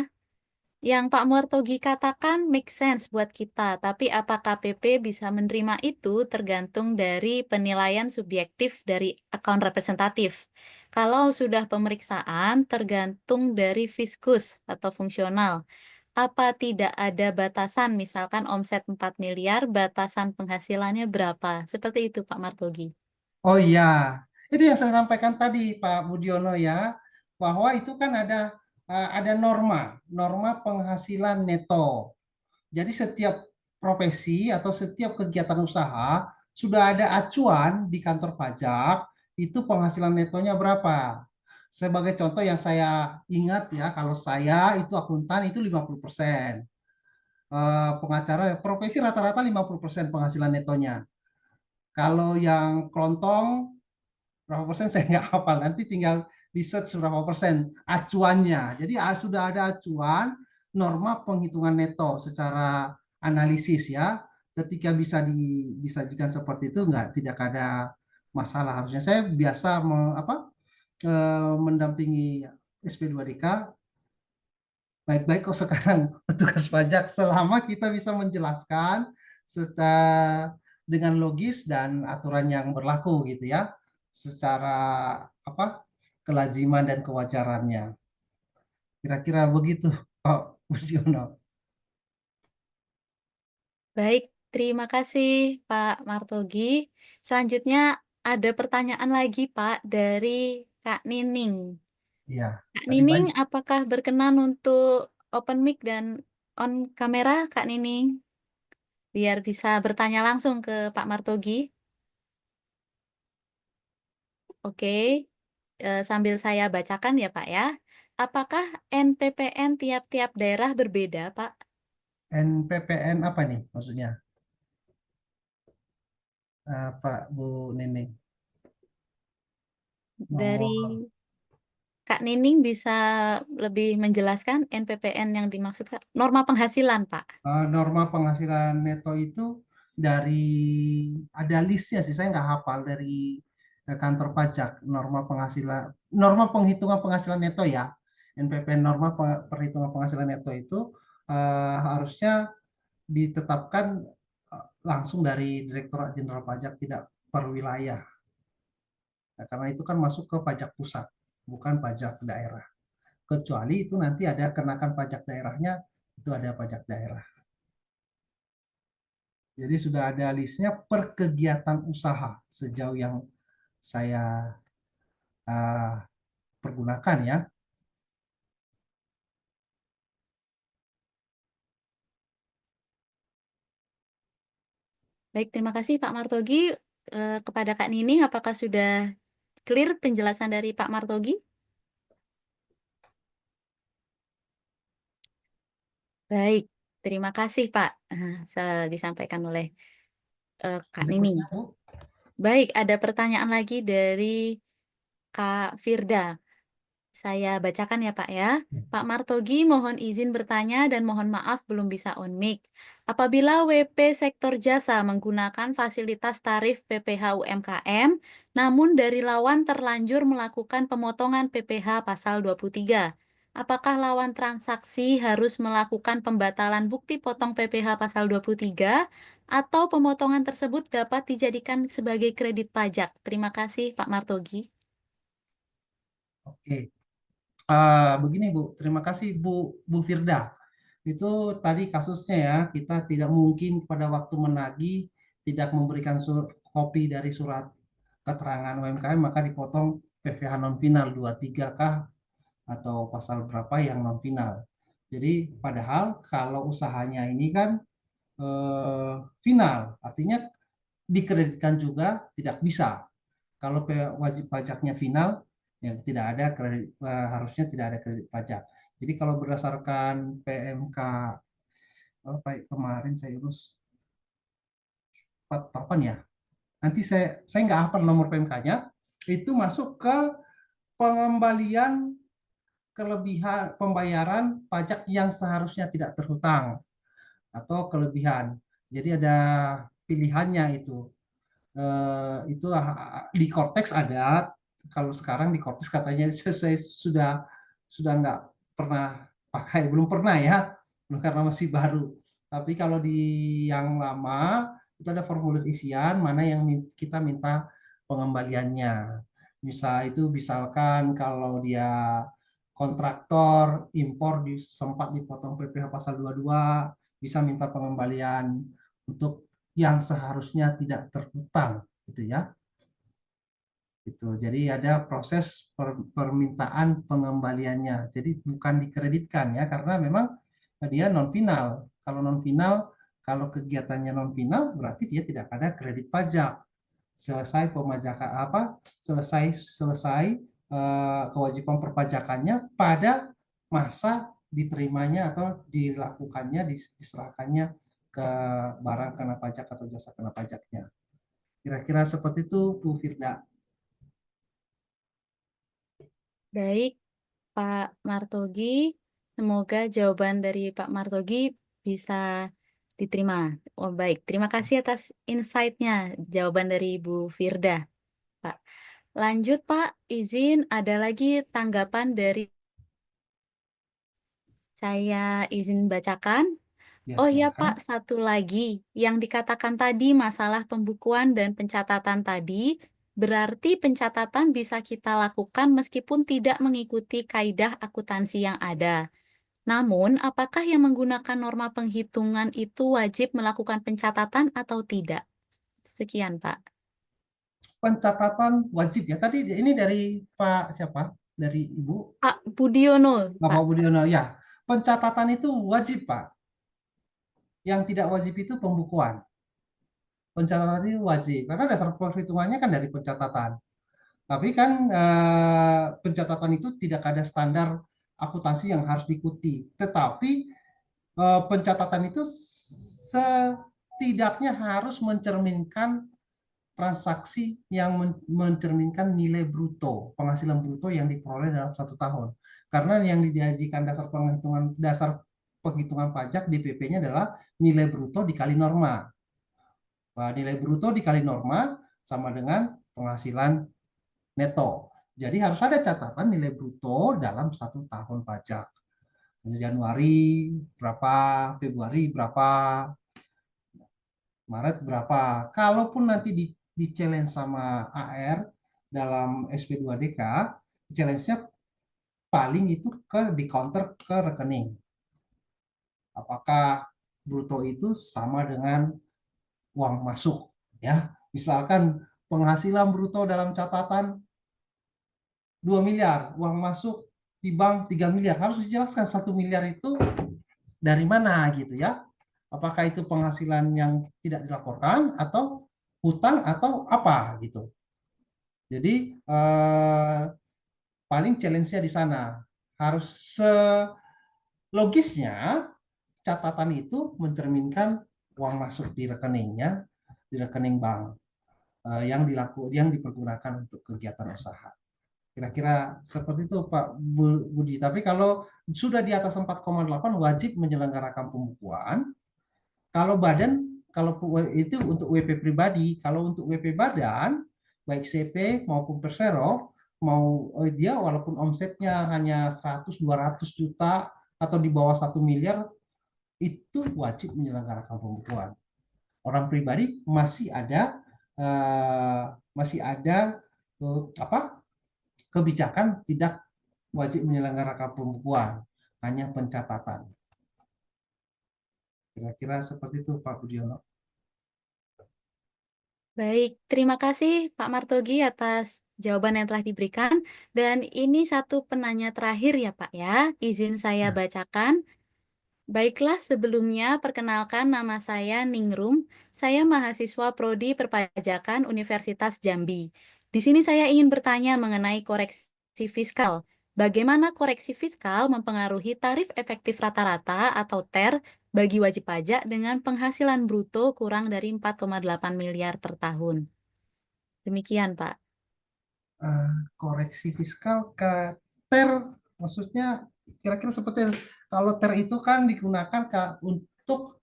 Yang Pak Martogi katakan make sense buat kita, tapi apakah PP bisa menerima itu tergantung dari penilaian subjektif dari akun representatif. Kalau sudah pemeriksaan, tergantung dari fiskus atau fungsional. Apa tidak ada batasan, misalkan omset 4 miliar, batasan penghasilannya berapa? Seperti itu, Pak Martogi. Oh iya, itu yang saya sampaikan tadi Pak Budiono ya, bahwa itu kan ada norma penghasilan neto. Jadi setiap profesi atau setiap kegiatan usaha sudah ada acuan di kantor pajak itu penghasilan netonya berapa. Sebagai contoh yang saya ingat ya, kalau saya itu akuntan itu 50%. Pengacara profesi rata-rata 50% penghasilan netonya. Kalau yang kelontong berapa persen saya nggak hafal. Nanti tinggal di search berapa persen acuannya. Jadi sudah ada acuan norma penghitungan neto secara analisis ya. Ketika bisa disajikan seperti itu tidak ada masalah. Harusnya saya biasa mendampingi SP2DK baik-baik kok sekarang petugas pajak selama kita bisa menjelaskan secara dengan logis dan aturan yang berlaku gitu ya secara apa kelaziman dan kewajarannya kira-kira begitu Pak Budiono. Baik, terima kasih Pak Martogi. Selanjutnya ada pertanyaan lagi Pak dari Kak Nining. Iya Kak tadi Nining, banyak apakah berkenan untuk open mic dan on kamera Kak Nining? Biar bisa bertanya langsung ke Pak Martogi. Oke, sambil saya bacakan ya Pak ya. Apakah NPPN tiap-tiap daerah berbeda Pak? NPPN apa nih maksudnya Pak Bu Nining Dari nomor Kak Nining bisa lebih menjelaskan NPPN yang dimaksud Kak? Norma penghasilan, Pak. norma penghasilan neto itu dari ada listnya sih saya nggak hafal dari kantor pajak norma penghitungan penghasilan neto ya NPP norma perhitungan penghasilan neto itu harusnya ditetapkan langsung dari Direktorat Jenderal Pajak tidak per wilayah. Nah, karena itu kan masuk ke pajak pusat bukan pajak daerah kecuali itu nanti ada kenakan pajak daerahnya itu ada pajak daerah. Jadi sudah ada listnya per kegiatan usaha sejauh yang saya uh, pergunakan ya. Baik, terima kasih Pak Martogi. Kepada Kak Nining, apakah sudah clear penjelasan dari Pak Martogi? Baik, terima kasih Pak. Disampaikan oleh Kak Nining. Berikutnya Bu, Baik, ada pertanyaan lagi dari Kak Firda. Saya bacakan ya Pak ya. Pak Martogi mohon izin bertanya dan mohon maaf belum bisa on mic. Apabila WP sektor jasa menggunakan fasilitas tarif PPh UMKM, namun dari lawan terlanjur melakukan pemotongan PPh pasal 23, apakah lawan transaksi harus melakukan pembatalan bukti potong PPh pasal 23 atau pemotongan tersebut dapat dijadikan sebagai kredit pajak? Terima kasih Pak Martogi. oke. Begini Bu, terima kasih Bu Firda. Itu tadi kasusnya ya, kita tidak mungkin pada waktu menagih tidak memberikan kopi dari surat keterangan UMKM maka dipotong PPh non final 23 kah atau pasal berapa yang non final. Jadi padahal kalau usahanya ini kan final, artinya dikreditkan juga tidak bisa. Kalau wajib pajaknya final, ya tidak ada kredit, harusnya tidak ada kredit pajak. Jadi kalau berdasarkan PMK apa kemarin saya urus 48 ya. Nanti saya nggak hafal nomor PMK-nya. Itu masuk ke pengembalian kelebihan pembayaran pajak yang seharusnya tidak terhutang atau kelebihan. Jadi ada pilihannya itu. Itu di Cortex ada. Kalau sekarang di Cortex katanya saya sudah nggak pernah pakai, belum pernah ya, belum karena masih baru. Tapi kalau di yang lama itu ada formulir isian mana yang kita minta pengembaliannya. Misalkan kalau dia kontraktor impor sempat dipotong PPh pasal 22 bisa minta pengembalian untuk yang seharusnya tidak terhutang gitu ya. Itu. Jadi ada proses permintaan pengembaliannya. Jadi bukan dikreditkan ya karena memang dia non final. Kalau non final, kalau kegiatannya non final berarti dia tidak ada kredit pajak. Selesai pemajakan apa? Selesai kewajiban perpajakannya pada masa diterimanya atau dilakukannya diserahkannya ke barang kena pajak atau jasa kena pajaknya. Kira-kira seperti itu, Bu Firda. Baik, Pak Martogi. Semoga jawaban dari Pak Martogi bisa diterima. Oh, baik. Terima kasih atas insight-nya, jawaban dari Ibu Firda, Pak. Lanjut, Pak. Izin ada lagi tanggapan dari saya izin bacakan. Ya, Oh iya silakan. Pak, satu lagi. Yang dikatakan tadi masalah pembukuan dan pencatatan tadi, berarti pencatatan bisa kita lakukan meskipun tidak mengikuti kaidah akuntansi yang ada. Namun, apakah yang menggunakan norma penghitungan itu wajib melakukan pencatatan atau tidak? Sekian, Pak. Pencatatan wajib ya. Tadi ini dari Pak siapa? Dari Ibu Pak Budiono, Bapak Pak. Budiono. Ya, pencatatan itu wajib, Pak. Yang tidak wajib itu pembukuan. Pencatatan itu wajib karena dasar perhitungannya kan dari pencatatan. Tapi kan pencatatan itu tidak ada standar akuntansi yang harus diikuti. Tetapi pencatatan itu setidaknya harus mencerminkan transaksi yang mencerminkan nilai bruto, penghasilan bruto yang diperoleh dalam 1 tahun. Karena yang dijanjikan dasar penghitungan pajak DPP-nya adalah nilai bruto dikali norma. Nah, nilai bruto dikali norma sama dengan penghasilan neto. Jadi harus ada catatan nilai bruto dalam 1 tahun pajak. Januari berapa, Februari berapa, Maret berapa. Kalaupun nanti di challenge sama AR dalam SP2DK, challenge-nya paling itu di counter ke rekening. Apakah bruto itu sama dengan uang masuk, ya? Misalkan penghasilan bruto dalam catatan 2 miliar, uang masuk di bank 3 miliar. Harus dijelaskan 1 miliar itu dari mana gitu ya. Apakah itu penghasilan yang tidak dilaporkan atau hutang atau apa gitu. Jadi paling challenge-nya di sana. Harus logisnya catatan itu mencerminkan uang masuk di rekeningnya, di rekening bank yang dipergunakan untuk kegiatan usaha. Kira-kira seperti itu Pak Budi. Tapi kalau sudah di atas 4,8 wajib menyelenggarakan pembukuan. Kalau badan, kalau itu untuk WP pribadi, kalau untuk WP badan, baik CP maupun Persero, mau dia walaupun omsetnya hanya 100-200 juta atau di bawah 1 miliar, itu wajib menyelenggarakan pembukuan. Orang pribadi masih ada apa kebijakan tidak wajib menyelenggarakan pembukuan, hanya pencatatan. Kira-kira seperti itu Pak Budiono. Baik, terima kasih Pak Martogi atas jawaban yang telah diberikan. Dan ini satu penanya terakhir ya Pak ya, izin saya Ya. bacakan. Baiklah, sebelumnya perkenalkan nama saya Ningrum. Saya mahasiswa Prodi Perpajakan Universitas Jambi. Di sini saya ingin bertanya mengenai koreksi fiskal. Bagaimana koreksi fiskal mempengaruhi tarif efektif rata-rata atau TER bagi wajib pajak dengan penghasilan bruto kurang dari 4,8 miliar per tahun? Demikian, Pak. Koreksi fiskal ke TER, maksudnya kira-kira seperti kalau TER itu kan digunakan untuk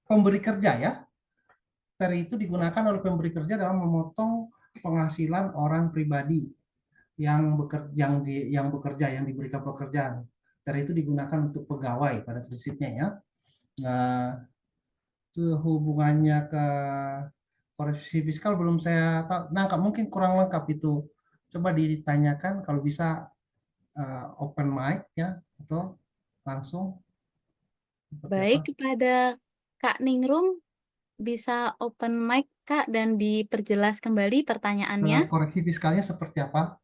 pemberi kerja ya. TER itu digunakan oleh pemberi kerja dalam memotong penghasilan orang pribadi yang bekerja yang diberikan pekerjaan. TER itu digunakan untuk pegawai pada prinsipnya ya. Nah, itu hubungannya ke koreksi fiskal belum saya tahu. Nangkap mungkin kurang lengkap itu. Coba ditanyakan kalau bisa open mic ya atau langsung seperti apa. Baik, kepada Kak Ningrum, bisa open mic, Kak, dan diperjelas kembali pertanyaannya. Koreksi fiskalnya seperti apa?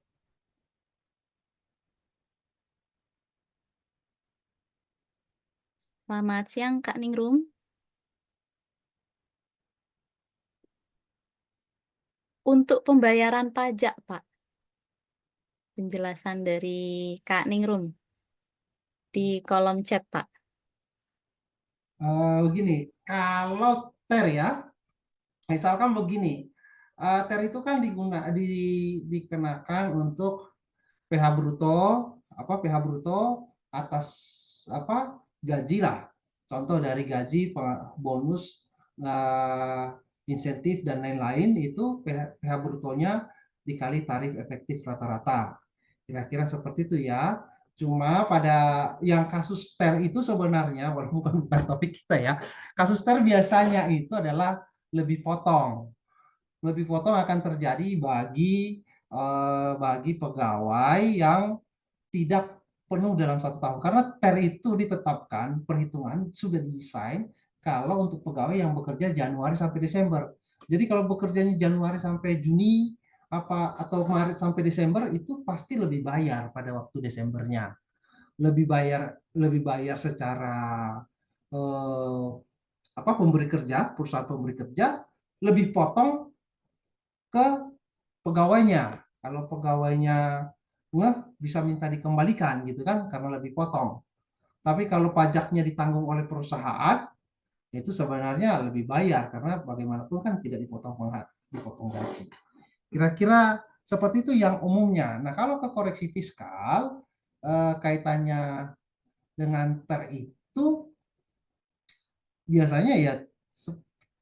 Selamat siang, Kak Ningrum. Untuk pembayaran pajak, Pak, penjelasan dari Kak Ningrum di kolom chat, Pak. Begini, kalau TER ya, misalkan begini, TER itu kan dikenakan untuk PH bruto, PH bruto atas apa gaji lah. Contoh dari gaji, bonus, eh, insentif dan lain-lain itu PH brutonya dikali tarif efektif rata-rata. Kira-kira seperti itu ya. Cuma pada yang kasus TER itu sebenarnya, walaupun bukan topik kita ya, kasus TER biasanya itu adalah lebih potong. Lebih potong akan terjadi bagi pegawai yang tidak penuh dalam 1 tahun. Karena TER itu ditetapkan, perhitungan sudah didesain kalau untuk pegawai yang bekerja Januari sampai Desember. Jadi kalau bekerjanya Januari sampai Juni atau Maret sampai Desember itu pasti lebih bayar pada waktu Desembernya. Lebih bayar secara eh, pemberi kerja, perusahaan pemberi kerja lebih potong ke pegawainya. Kalau pegawainya nggak bisa minta dikembalikan gitu kan karena lebih potong. Tapi kalau pajaknya ditanggung oleh perusahaan itu sebenarnya lebih bayar karena bagaimanapun kan tidak dipotong gaji. Kira-kira seperti itu yang umumnya. Nah, kalau ke koreksi fiskal kaitannya dengan TER itu biasanya ya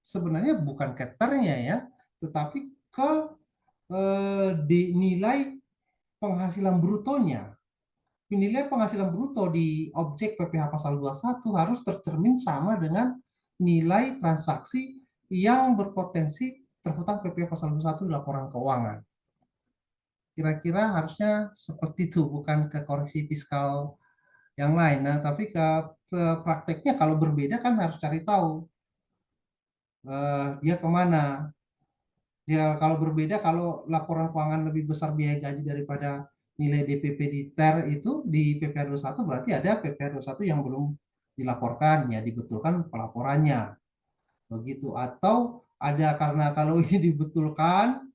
sebenarnya bukan ke TER-nya ya, tetapi ke dinilai penghasilan brutonya. Nilai penghasilan bruto di objek PPh pasal 21 harus tercermin sama dengan nilai transaksi yang berpotensi terhutang PPh pasal 21 di laporan keuangan. Kira-kira harusnya seperti itu, bukan ke koreksi fiskal yang lain. Nah, tapi ke prakteknya kalau berbeda kan harus cari tahu dia kemana. Ya, kalau berbeda, kalau laporan keuangan lebih besar biaya gaji daripada nilai DPP di TER itu di PPh 21 berarti ada PPh 21 yang belum dilaporkan, ya dibetulkan pelaporannya. Begitu. Atau ada karena kalau ini dibetulkan,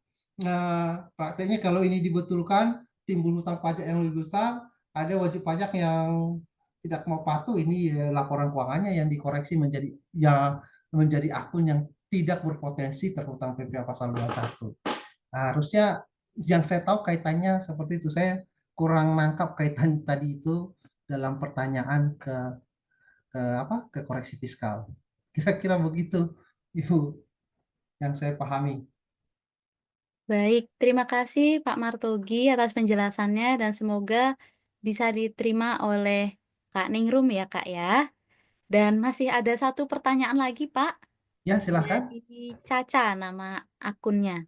prakteknya kalau ini dibetulkan timbul hutang pajak yang lebih besar, ada wajib pajak yang tidak mau patuh, ini laporan keuangannya yang dikoreksi menjadi akun yang tidak berpotensi terhutang PPh pasal 21. Nah, harusnya yang saya tahu kaitannya seperti itu. Saya kurang nangkap kaitan tadi itu dalam pertanyaan ke koreksi fiskal. Kira-kira begitu, Ibu, yang saya pahami. Baik, terima kasih Pak Martogi atas penjelasannya dan semoga bisa diterima oleh Kak Ningrum ya, Kak ya. Dan masih ada satu pertanyaan lagi, Pak, Ya, silahkan. dari Caca nama akunnya.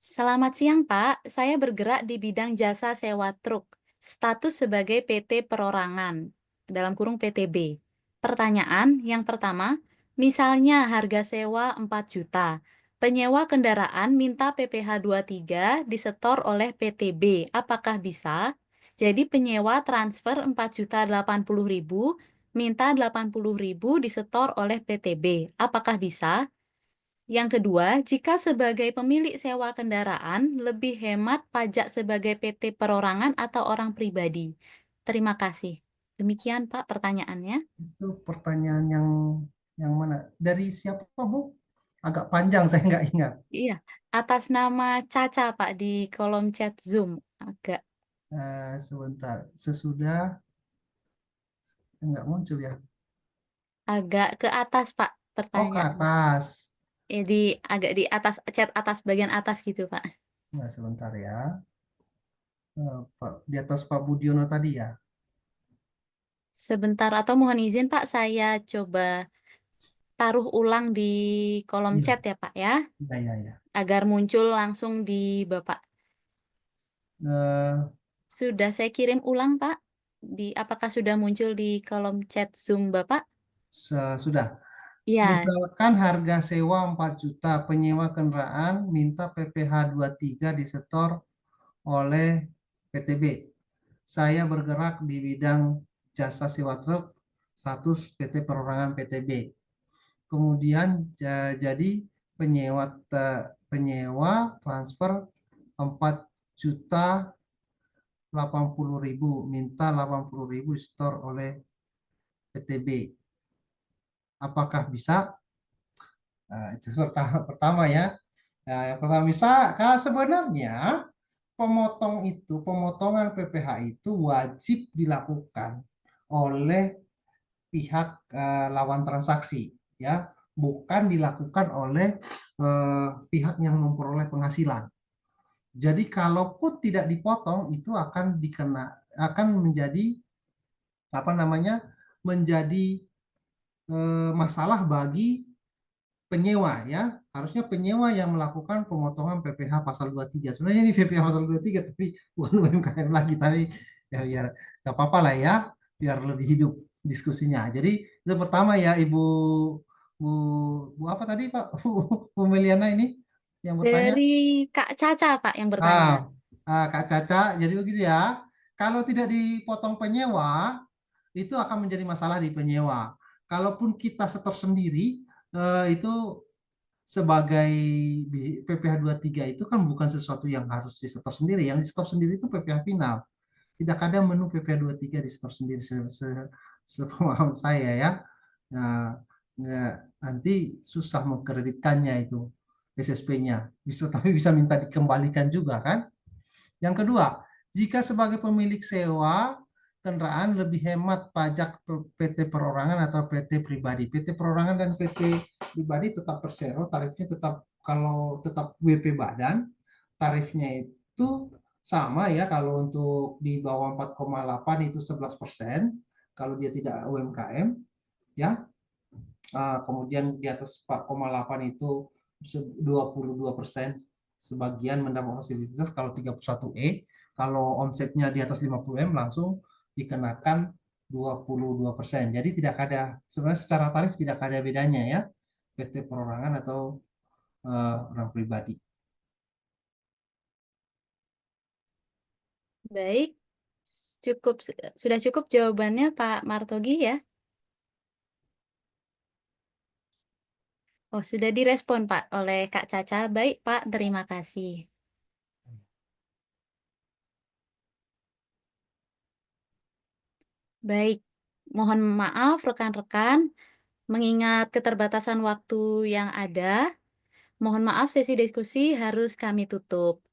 Selamat siang, Pak. Saya bergerak di bidang jasa sewa truk, status sebagai PT Perorangan, dalam kurung PTB. Pertanyaan yang pertama, misalnya harga sewa 4 juta, penyewa kendaraan minta PPh 23 disetor oleh PTB, apakah bisa? Jadi penyewa transfer 4.080.000, minta 80.000 disetor oleh PTB, apakah bisa? Yang kedua, jika sebagai pemilik sewa kendaraan, lebih hemat pajak sebagai PT perorangan atau orang pribadi? Terima kasih. Demikian, Pak, pertanyaannya. Itu pertanyaan yang mana? Dari siapa, Bu? Agak panjang, saya nggak ingat. Iya, atas nama Caca, Pak, di kolom chat Zoom. Agak Sebentar, sesudah nggak muncul ya. agak ke atas, Pak, Oh, ke pertanyaan. atas. Agak di atas chat atas bagian atas gitu, Pak. Nah, sebentar ya. Di atas Pak Budiono tadi ya. Sebentar atau mohon izin, Pak, saya coba taruh ulang di kolom Iya, chat ya, Pak ya, iya, iya, iya. agar muncul langsung di Bapak. Eh, Sudah saya kirim ulang, Pak. Apakah sudah muncul di kolom chat Zoom Bapak? Sudah. Ya, Misalkan harga sewa 4 juta, penyewa kendaraan minta PPh 23 disetor oleh PTB. Saya bergerak di bidang jasa sewa truk, status PT Perorangan PTB. Kemudian jadi penyewa transfer 4.080.000, minta 80.000 disetor oleh PTB. Apakah bisa? Nah, itu pertama ya. Nah, yang pertama bisa, karena sebenarnya pemotongan PPh itu wajib dilakukan oleh pihak lawan transaksi, ya, bukan dilakukan oleh pihak yang memperoleh penghasilan. Jadi kalaupun tidak dipotong itu akan menjadi apa namanya, menjadi masalah bagi penyewa, ya. Harusnya penyewa yang melakukan pemotongan PPh pasal 23. Sebenarnya ini PPh pasal 23 tapi bukan UMKM lagi, tapi ya biar nggak apa-apa lah ya, biar lebih hidup diskusinya. Jadi itu pertama ya, Ibu Bu, Bu apa tadi Pak? Bu Meliana ini yang bertanya. Dari Kak Caca, Pak, yang Ah, bertanya. Kak Caca, jadi begitu ya. Kalau tidak dipotong penyewa, itu akan menjadi masalah di penyewa. Kalaupun kita setor sendiri, itu sebagai PPh 23 itu kan bukan sesuatu yang harus disetor sendiri. Yang disetor sendiri itu PPh final. Tidak ada menu PPh 23 disetor sendiri sepemahaman saya ya. Nah, nanti susah mengkreditkannya itu SSP-nya. Tapi bisa minta dikembalikan juga kan. Yang kedua, jika sebagai pemilik sewa kendaraan lebih hemat pajak PT perorangan atau PT pribadi. PT perorangan dan PT pribadi tetap persero, tarifnya tetap, kalau tetap WP badan, tarifnya itu sama ya. Kalau untuk di bawah 4,8 itu 11%, kalau dia tidak UMKM ya. Kemudian di atas 4,8 itu 22%, sebagian mendapat fasilitas kalau 31E. Kalau omsetnya di atas 50M langsung dikenakan 22%. Jadi tidak ada, sebenarnya secara tarif tidak ada bedanya ya, PT perorangan atau orang pribadi. Baik, sudah cukup jawabannya Pak Martogi ya? Oh, sudah direspon Pak oleh Kak Caca. Baik Pak, terima kasih. Baik, mohon maaf rekan-rekan, mengingat keterbatasan waktu yang ada, mohon maaf sesi diskusi harus kami tutup.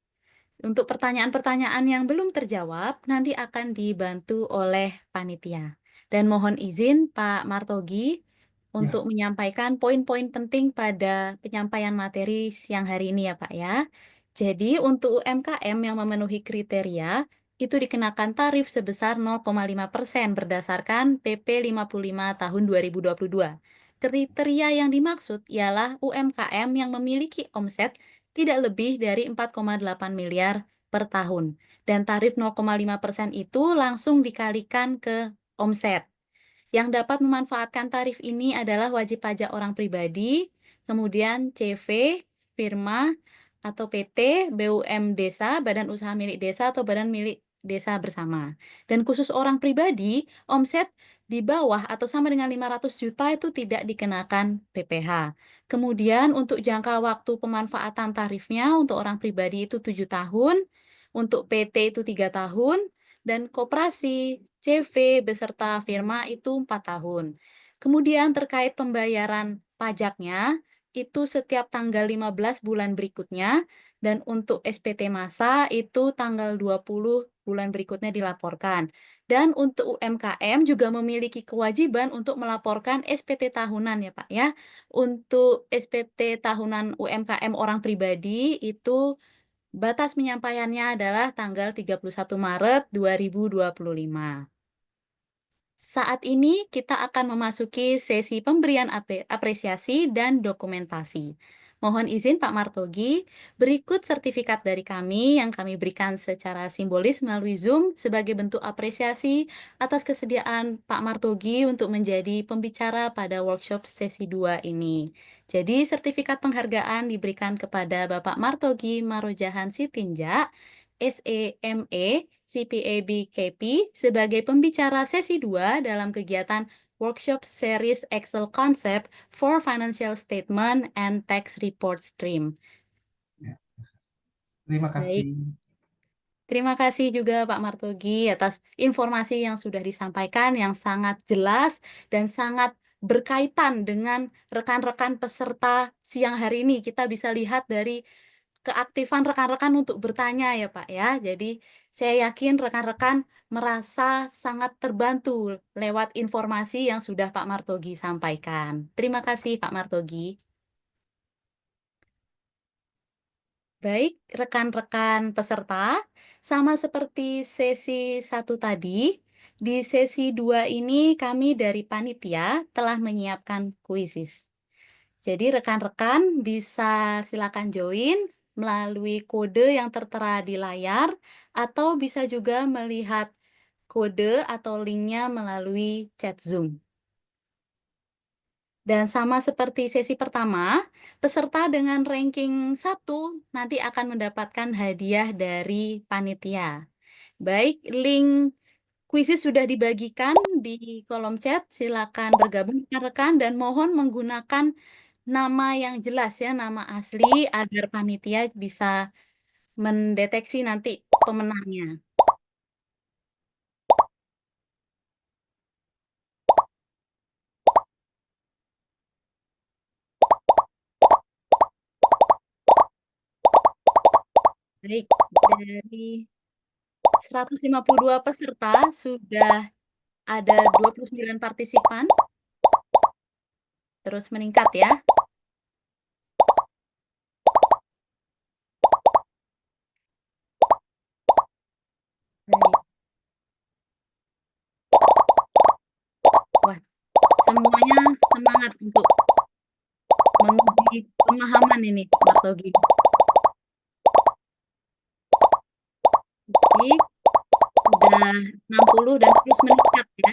Untuk pertanyaan-pertanyaan yang belum terjawab, nanti akan dibantu oleh panitia. Dan mohon izin Pak Martogi Ya, untuk menyampaikan poin-poin penting pada penyampaian materi siang hari ini ya Pak ya. Jadi untuk UMKM yang memenuhi kriteria, itu dikenakan tarif sebesar 0,5% berdasarkan PP 55 tahun 2022. Kriteria yang dimaksud ialah UMKM yang memiliki omset tidak lebih dari 4,8 miliar per tahun. Dan tarif 0,5% itu langsung dikalikan ke omset. Yang dapat memanfaatkan tarif ini adalah wajib pajak orang pribadi, kemudian CV, firma, atau PT, BUM desa, badan usaha milik desa, atau badan milik desa bersama. Dan khusus orang pribadi, omset di bawah atau sama dengan 500 juta itu tidak dikenakan PPh. Kemudian untuk jangka waktu pemanfaatan tarifnya untuk orang pribadi itu 7 tahun, untuk PT itu 3 tahun, dan koperasi, CV, beserta firma itu 4 tahun. Kemudian terkait pembayaran pajaknya, itu setiap tanggal 15 bulan berikutnya, dan untuk SPT masa itu tanggal 20 bulan berikutnya dilaporkan. Dan untuk UMKM juga memiliki kewajiban untuk melaporkan SPT tahunan ya Pak ya. Untuk SPT tahunan UMKM orang pribadi itu batas penyampaiannya adalah tanggal 31 Maret 2025. Saat ini kita akan memasuki sesi pemberian apresiasi dan dokumentasi. Mohon izin Pak Martogi, berikut sertifikat dari kami yang kami berikan secara simbolis melalui Zoom sebagai bentuk apresiasi atas kesediaan Pak Martogi untuk menjadi pembicara pada workshop sesi 2 ini. Jadi sertifikat penghargaan diberikan kepada Bapak Martogi Marojahan Sitinja, SEME, CPAB KP sebagai pembicara sesi 2 dalam kegiatan workshop series Excel concept for financial statement and tax report stream. Terima Baik. kasih. Terima kasih juga Pak Martogi atas informasi yang sudah disampaikan yang sangat jelas dan sangat berkaitan dengan rekan-rekan peserta siang hari ini. Kita bisa lihat dari keaktifan rekan-rekan untuk bertanya ya Pak ya. Jadi saya yakin rekan-rekan merasa sangat terbantu lewat informasi yang sudah Pak Martogi sampaikan. Terima kasih Pak Martogi. Baik, rekan-rekan peserta, sama seperti sesi 1 tadi, di sesi 2 ini kami dari panitia telah menyiapkan kuisis. Jadi rekan-rekan bisa silakan join melalui kode yang tertera di layar atau bisa juga melihat kode atau linknya melalui chat Zoom. Dan sama seperti sesi pertama, peserta dengan ranking 1 nanti akan mendapatkan hadiah dari panitia. Baik, link kuisis sudah dibagikan di kolom chat, silakan bergabung rekan-rekan dan mohon menggunakan nama yang jelas ya, nama asli agar panitia bisa mendeteksi nanti pemenangnya. Baik, dari 152 peserta sudah ada 29 partisipan. Terus meningkat ya. Baik. Wah, semuanya semangat untuk menguji pemahaman ini, Martogi. Baik, udah 60 dan terus meningkat ya.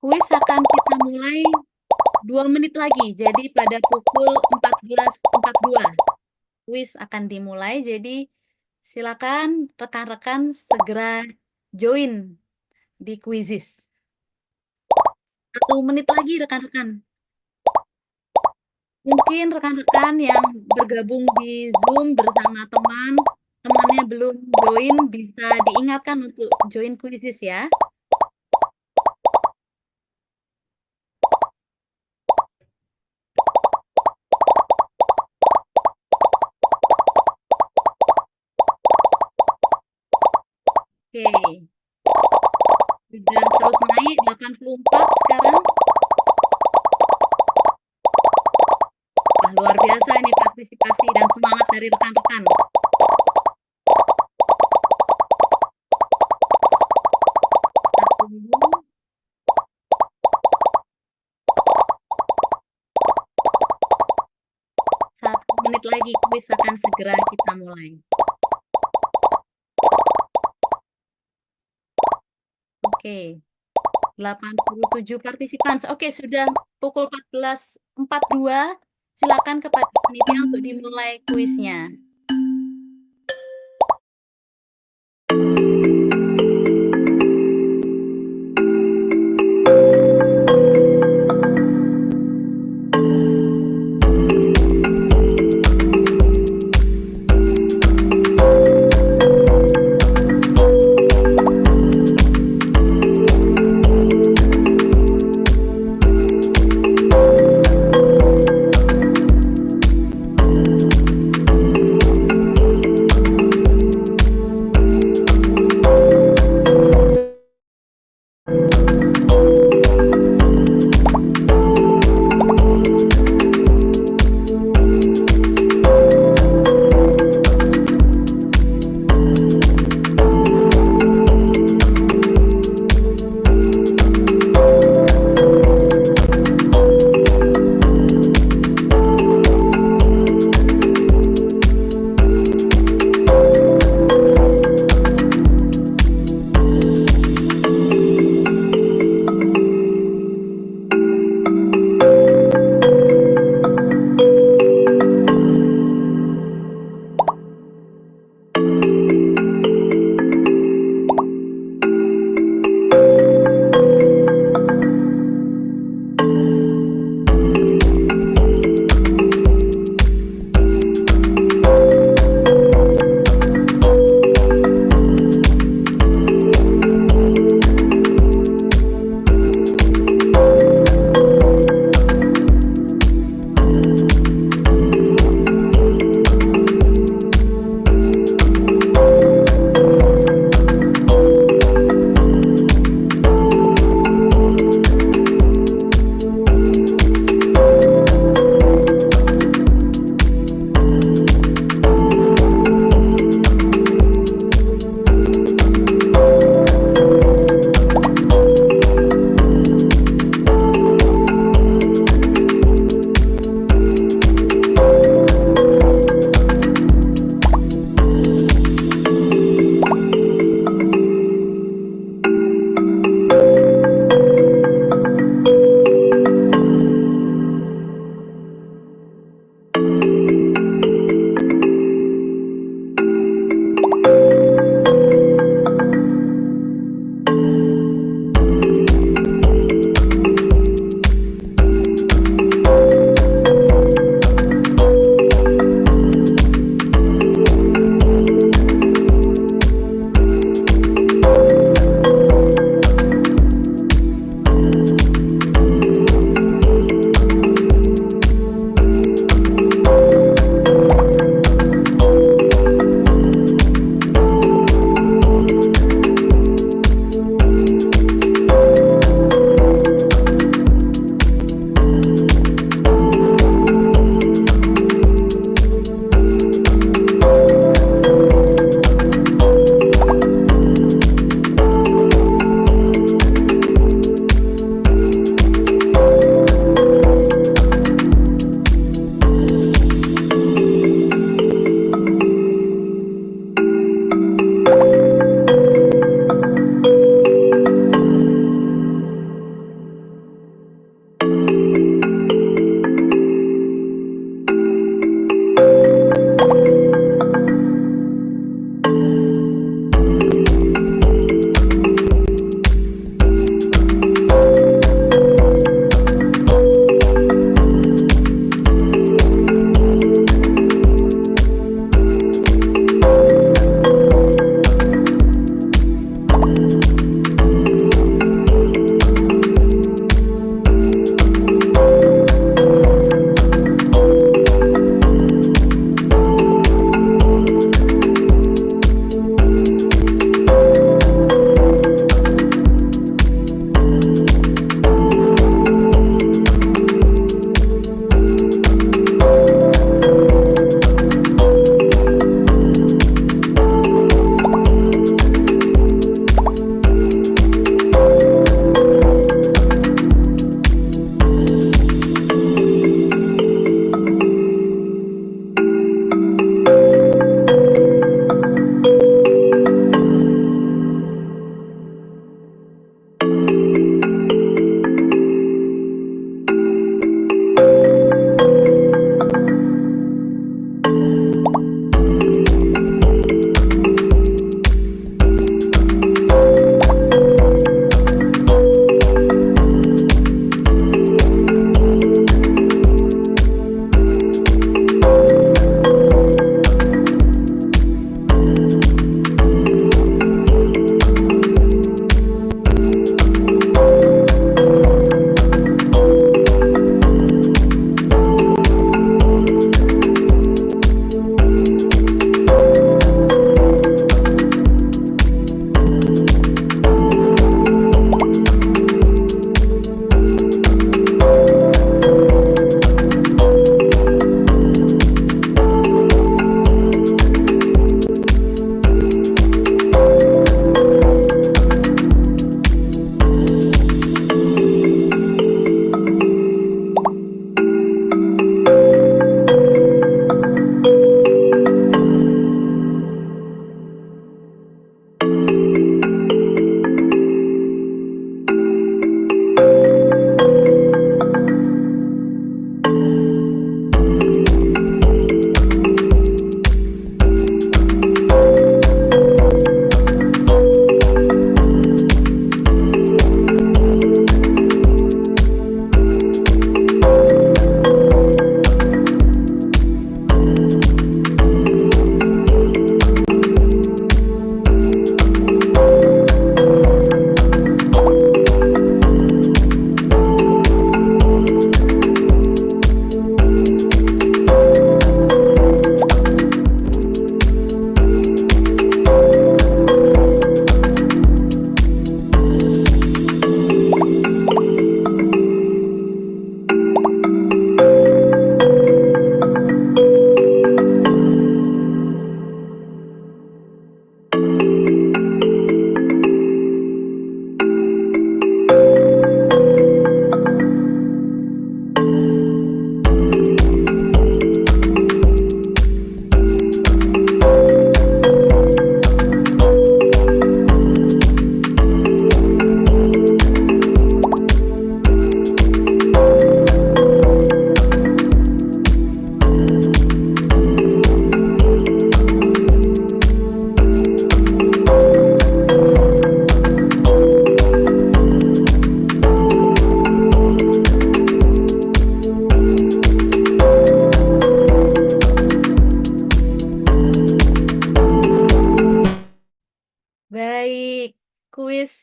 Kuis akan kita mulai 2 menit lagi, jadi pada pukul 14.42 kuis akan dimulai, jadi silakan rekan-rekan segera join di kuisis. 1 menit lagi rekan-rekan. Mungkin rekan-rekan yang bergabung di Zoom bersama temannya belum join, bisa diingatkan untuk join kuisis ya. Oke. Sudah terus naik 84 sekarang. Wah, luar biasa ini partisipasi dan semangat dari rekan-rekan. Kita tunggu. 1 menit lagi kuis akan segera kita mulai. Oke. 87 partisipan. Oke, sudah pukul 14.42. Silakan kepada panitia untuk dimulai kuisnya.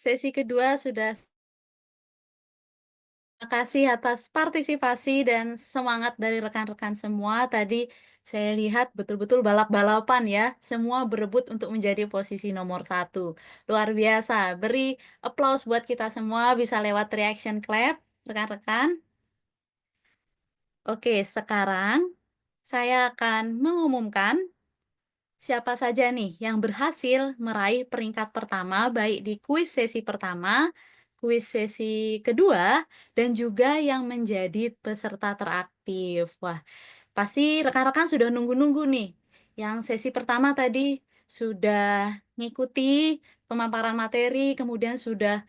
sesi kedua sudah. Terima kasih atas partisipasi dan semangat dari rekan-rekan semua. Tadi saya lihat betul-betul balap-balapan ya. Semua berebut untuk menjadi posisi nomor satu. Luar biasa. Beri applause buat kita semua. Bisa lewat reaction clap, rekan-rekan. Oke, sekarang saya akan mengumumkan siapa saja nih yang berhasil meraih peringkat pertama baik di kuis sesi pertama, kuis sesi kedua, dan juga yang menjadi peserta teraktif. Wah, pasti rekan-rekan sudah nunggu-nunggu nih. Yang sesi pertama tadi sudah ngikuti pemaparan materi, kemudian sudah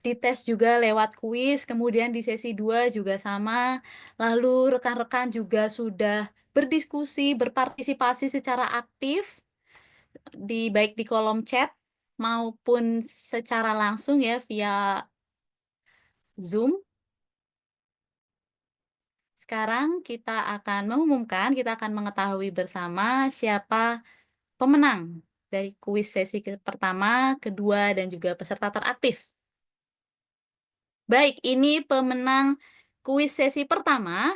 dites juga lewat kuis, kemudian di sesi 2 juga sama. Lalu rekan-rekan juga sudah berdiskusi, berpartisipasi secara aktif baik di kolom chat maupun secara langsung ya via Zoom. Sekarang kita akan mengumumkan, kita akan mengetahui bersama siapa pemenang dari kuis sesi pertama, kedua, dan juga peserta teraktif. Baik, ini pemenang kuis sesi pertama,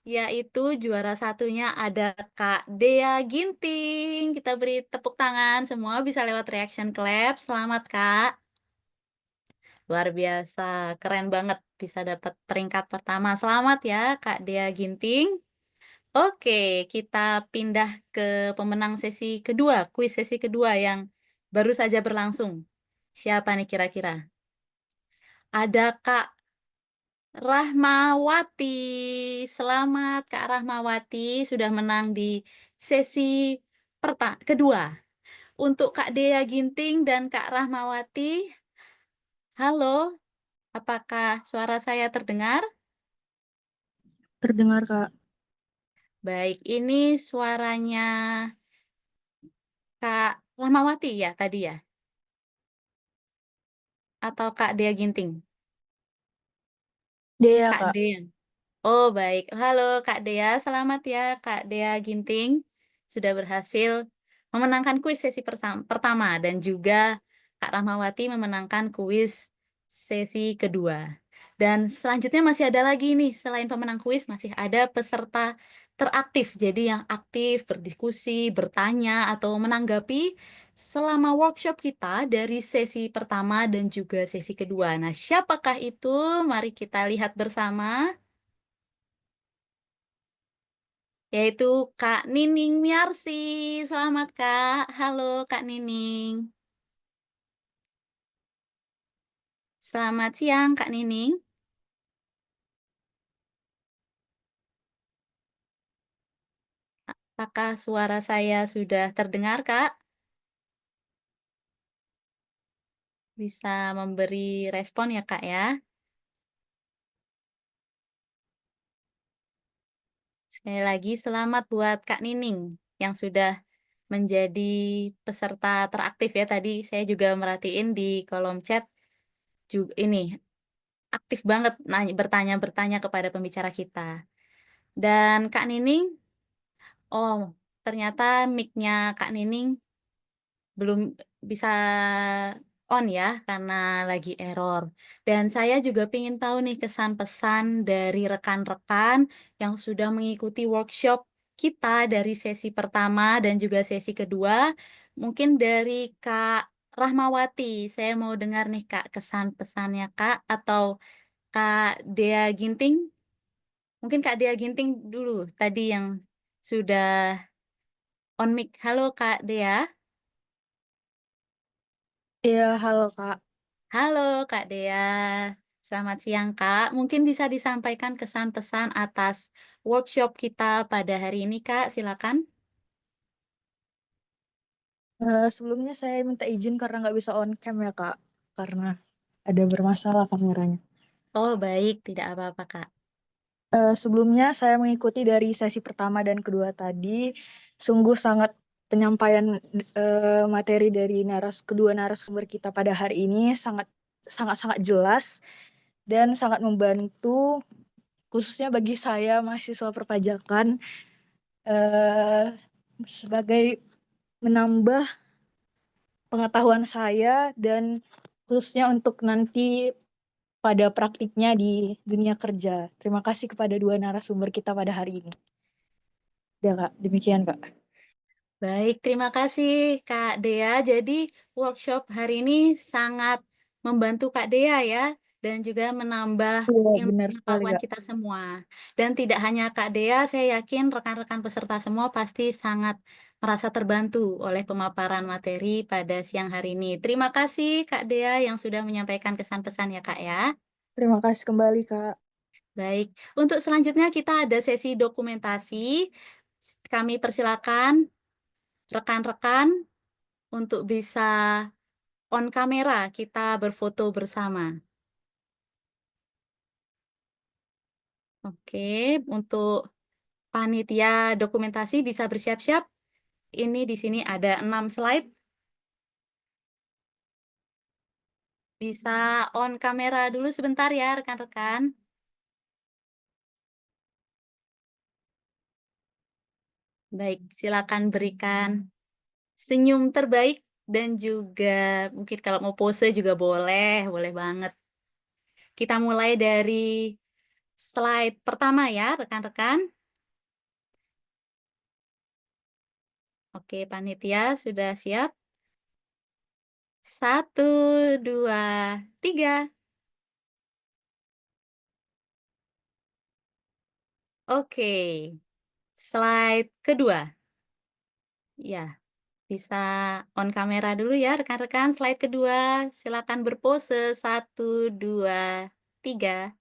yaitu juara satunya ada Kak Dea Ginting. Kita beri tepuk tangan, semua bisa lewat reaction clap. Selamat, Kak. Luar biasa, keren banget bisa dapat peringkat pertama. Selamat ya, Kak Dea Ginting. Oke, kita pindah ke pemenang sesi kedua, kuis sesi kedua yang baru saja berlangsung. Siapa nih kira-kira? Ada Kak Rahmawati. Selamat Kak Rahmawati sudah menang di sesi kedua. Untuk Kak Dea Ginting dan Kak Rahmawati, halo, apakah suara saya terdengar? Terdengar, Kak. Baik, ini suaranya Kak Rahmawati ya tadi ya? Atau Kak Dea Ginting? Dea, Kak Kak. Dea. Oh, baik. Halo Kak Dea, selamat ya Kak Dea Ginting. Sudah berhasil memenangkan kuis sesi pertama dan juga Kak Rahmawati memenangkan kuis sesi kedua. Dan selanjutnya masih ada lagi nih, selain pemenang kuis masih ada peserta teraktif. Jadi yang aktif berdiskusi, bertanya atau menanggapi selama workshop kita dari sesi pertama dan juga sesi kedua. Nah, siapakah itu? Mari kita lihat bersama. Yaitu Kak Nining Miarsi. Selamat Kak. Halo Kak Nining. Selamat siang Kak Nining. Apakah suara saya sudah terdengar Kak? Bisa memberi respon ya Kak ya. Sekali lagi selamat buat Kak Nining yang sudah menjadi peserta teraktif ya. Tadi saya juga merhatiin di kolom chat juga ini aktif banget bertanya-bertanya kepada pembicara kita. Dan Kak Nining, oh ternyata mic-nya Kak Nining belum bisa on ya, karena lagi error. Dan saya juga ingin tahu nih kesan pesan dari rekan-rekan yang sudah mengikuti workshop kita dari sesi pertama dan juga sesi kedua. Mungkin dari Kak Rahmawati, saya mau dengar nih Kak kesan pesannya Kak, atau Kak Dea Ginting. Mungkin Kak Dea Ginting dulu tadi yang sudah on mic. Halo Kak Dea. Iya, halo, Kak. Halo Kak Dea, selamat siang Kak. Mungkin bisa disampaikan kesan pesan atas workshop kita pada hari ini Kak, silakan. Sebelumnya saya minta izin karena nggak bisa on cam ya, Kak. Karena ada bermasalah kameranya. Oh baik, tidak apa-apa Kak. Sebelumnya saya mengikuti dari sesi pertama dan kedua tadi. Sungguh sangat penyampaian materi dari kedua narasumber kita pada hari ini sangat sangat sangat jelas dan sangat membantu khususnya bagi saya mahasiswa perpajakan eh, sebagai menambah pengetahuan saya dan khususnya untuk nanti pada praktiknya di dunia kerja. Terima kasih kepada dua narasumber kita pada hari ini. Ya, Kak. Demikian, Kak. Baik, terima kasih Kak Dea. Jadi workshop hari ini sangat membantu Kak Dea ya, dan juga menambah Iya, ilmu benar sekali, pengetahuan Kak. kita semua. Dan tidak hanya Kak Dea, saya yakin rekan-rekan peserta semua pasti sangat merasa terbantu oleh pemaparan materi pada siang hari ini. Terima kasih Kak Dea yang sudah menyampaikan kesan pesan ya Kak ya. Terima kasih kembali, Kak. Baik, untuk selanjutnya kita ada sesi dokumentasi. Kami persilakan rekan-rekan untuk bisa on kamera kita berfoto bersama. Oke, untuk panitia dokumentasi bisa bersiap-siap. Ini di sini ada 6 slide. Bisa on kamera dulu sebentar ya rekan-rekan. Baik, silakan berikan senyum terbaik dan juga mungkin kalau mau pose juga boleh, boleh banget. Kita mulai dari slide pertama ya rekan-rekan. Oke, panitia sudah siap? 1, 2, 3. Oke, slide kedua. Ya, bisa on kamera dulu ya rekan-rekan. Slide kedua, silakan berpose. 1, 2, 3.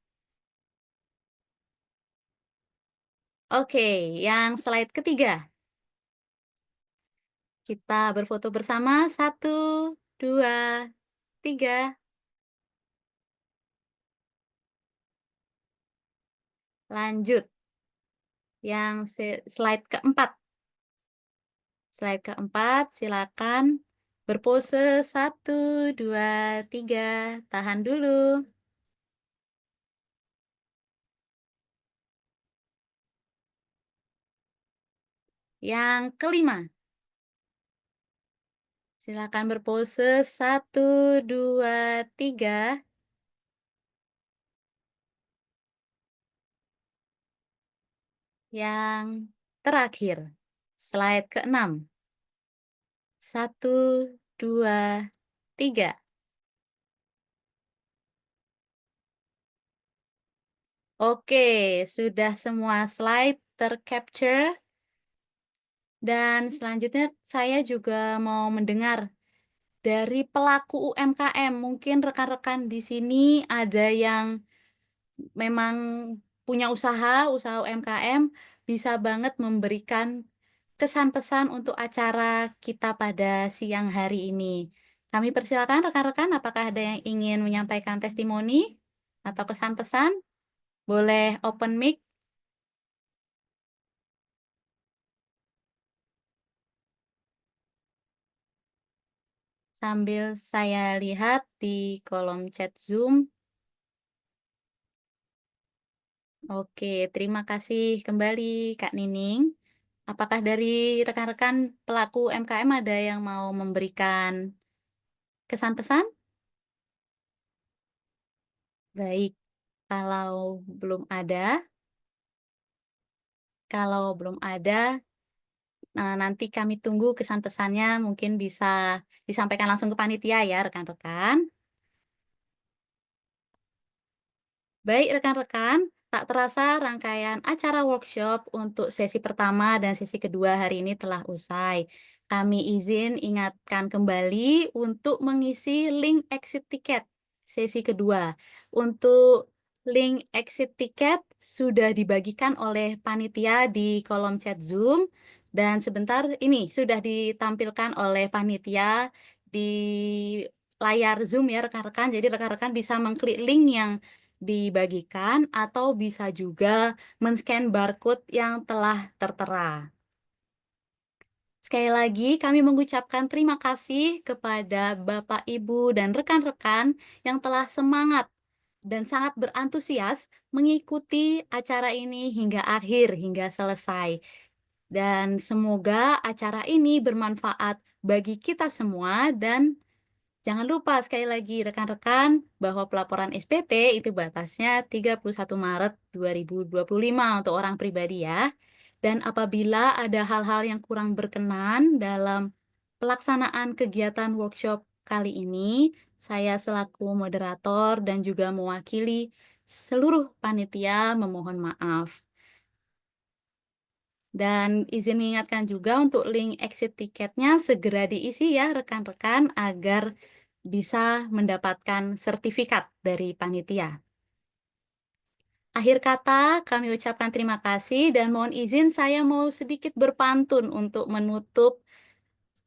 Oke, yang slide ketiga. Kita berfoto bersama. 1, 2, 3. Lanjut, yang slide keempat. Slide keempat, silakan berpose. 1, 2, 3. Tahan dulu. Yang kelima, silakan berpose. 1, 2, 3. Yang terakhir, slide keenam. 1, 2, 3. Oke, sudah semua slide tercapture. Dan selanjutnya saya juga mau mendengar dari pelaku UMKM. Mungkin rekan-rekan di sini ada yang memang punya usaha UMKM, bisa banget memberikan kesan pesan untuk acara kita pada siang hari ini. Kami persilakan rekan-rekan, apakah ada yang ingin menyampaikan testimoni atau kesan pesan? Boleh open mic. Sambil saya lihat di kolom chat Zoom. Oke, terima kasih kembali Kak Nining. Apakah dari rekan-rekan pelaku UMKM ada yang mau memberikan kesan pesan? Baik, kalau belum ada, nanti kami tunggu kesan pesannya mungkin bisa disampaikan langsung ke panitia ya rekan-rekan. Baik rekan-rekan, tak terasa rangkaian acara workshop untuk sesi pertama dan sesi kedua hari ini telah usai. Kami izin ingatkan kembali untuk mengisi link exit tiket sesi kedua. Untuk link exit tiket sudah dibagikan oleh panitia di kolom chat Zoom dan sebentar ini sudah ditampilkan oleh panitia di layar Zoom ya rekan-rekan. Jadi rekan-rekan bisa mengklik link yang dibagikan atau bisa juga men-scan barcode yang telah tertera. Sekali lagi kami mengucapkan terima kasih kepada Bapak, Ibu, dan rekan-rekan yang telah semangat dan sangat berantusias mengikuti acara ini hingga akhir, hingga selesai. Dan semoga acara ini bermanfaat bagi kita semua dan Jangan lupa sekali lagi rekan-rekan bahwa pelaporan SPT itu batasnya 31 Maret 2025 untuk orang pribadi ya. Dan apabila ada hal-hal yang kurang berkenan dalam pelaksanaan kegiatan workshop kali ini, saya selaku moderator dan juga mewakili seluruh panitia memohon maaf. Dan izin mengingatkan juga untuk link exit tiketnya segera diisi ya rekan-rekan agar bisa mendapatkan sertifikat dari panitia. Akhir kata, kami ucapkan terima kasih dan mohon izin saya mau sedikit berpantun untuk menutup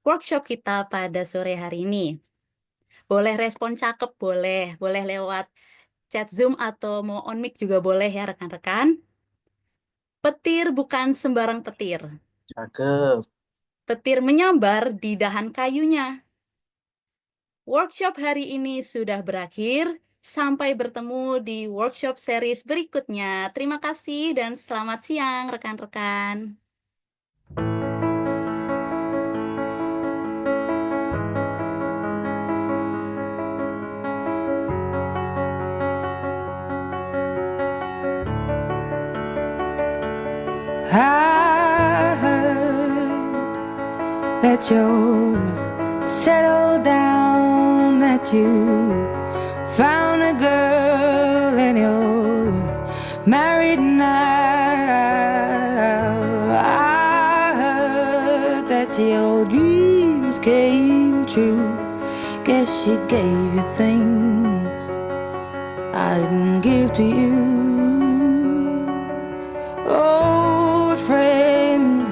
workshop kita pada sore hari ini. Boleh respon cakep, boleh lewat chat Zoom atau mau on mic juga boleh ya rekan-rekan. Petir bukan sembarang petir. Cakep. Petir menyambar di dahan kayunya. Workshop hari ini sudah berakhir. Sampai bertemu di workshop series berikutnya. Terima kasih dan selamat siang rekan-rekan. I heard that you're settled down, that you found a girl and you're married now. I heard that your dreams came true. Guess she gave you things I didn't give to you. Old friend,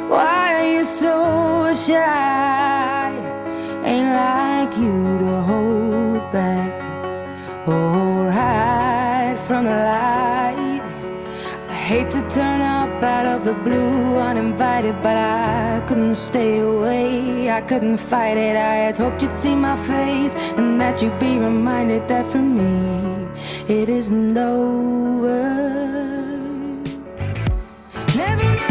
why are you so shy? Ain't like you to hold back or hide from the light. I hate to turn up out of the blue uninvited, but I couldn't stay away, I couldn't fight it. I had hoped you'd see my face and that you'd be reminded that for me it isn't over. Never mind.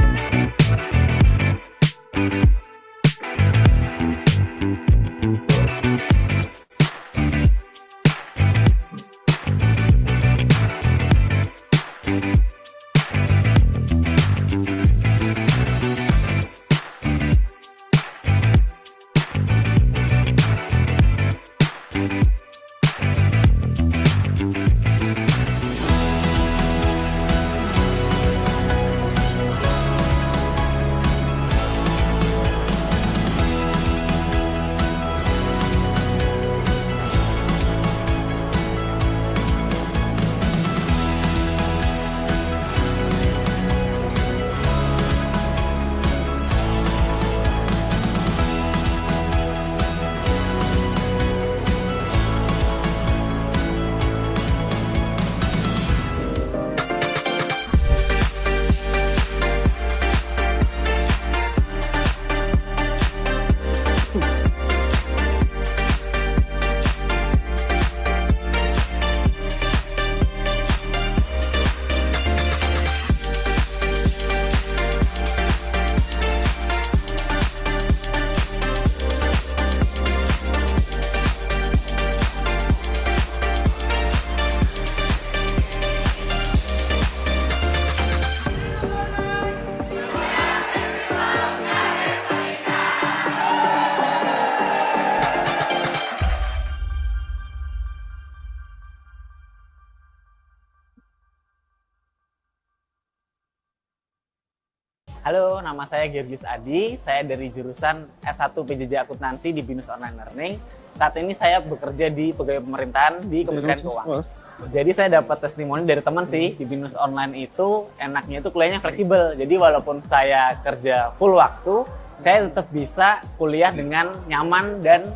Halo, nama saya Georgius Adi. Saya dari jurusan S1 PJJ Akuntansi di BINUS Online Learning. Saat ini saya bekerja di pegawai pemerintahan di Kementerian Keuangan. Jadi saya dapat testimoni dari teman sih, di BINUS Online itu enaknya itu kuliahnya fleksibel. Jadi walaupun saya kerja full waktu, saya tetap bisa kuliah dengan nyaman dan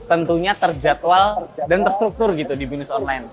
tentunya terjadwal dan terstruktur gitu di BINUS Online.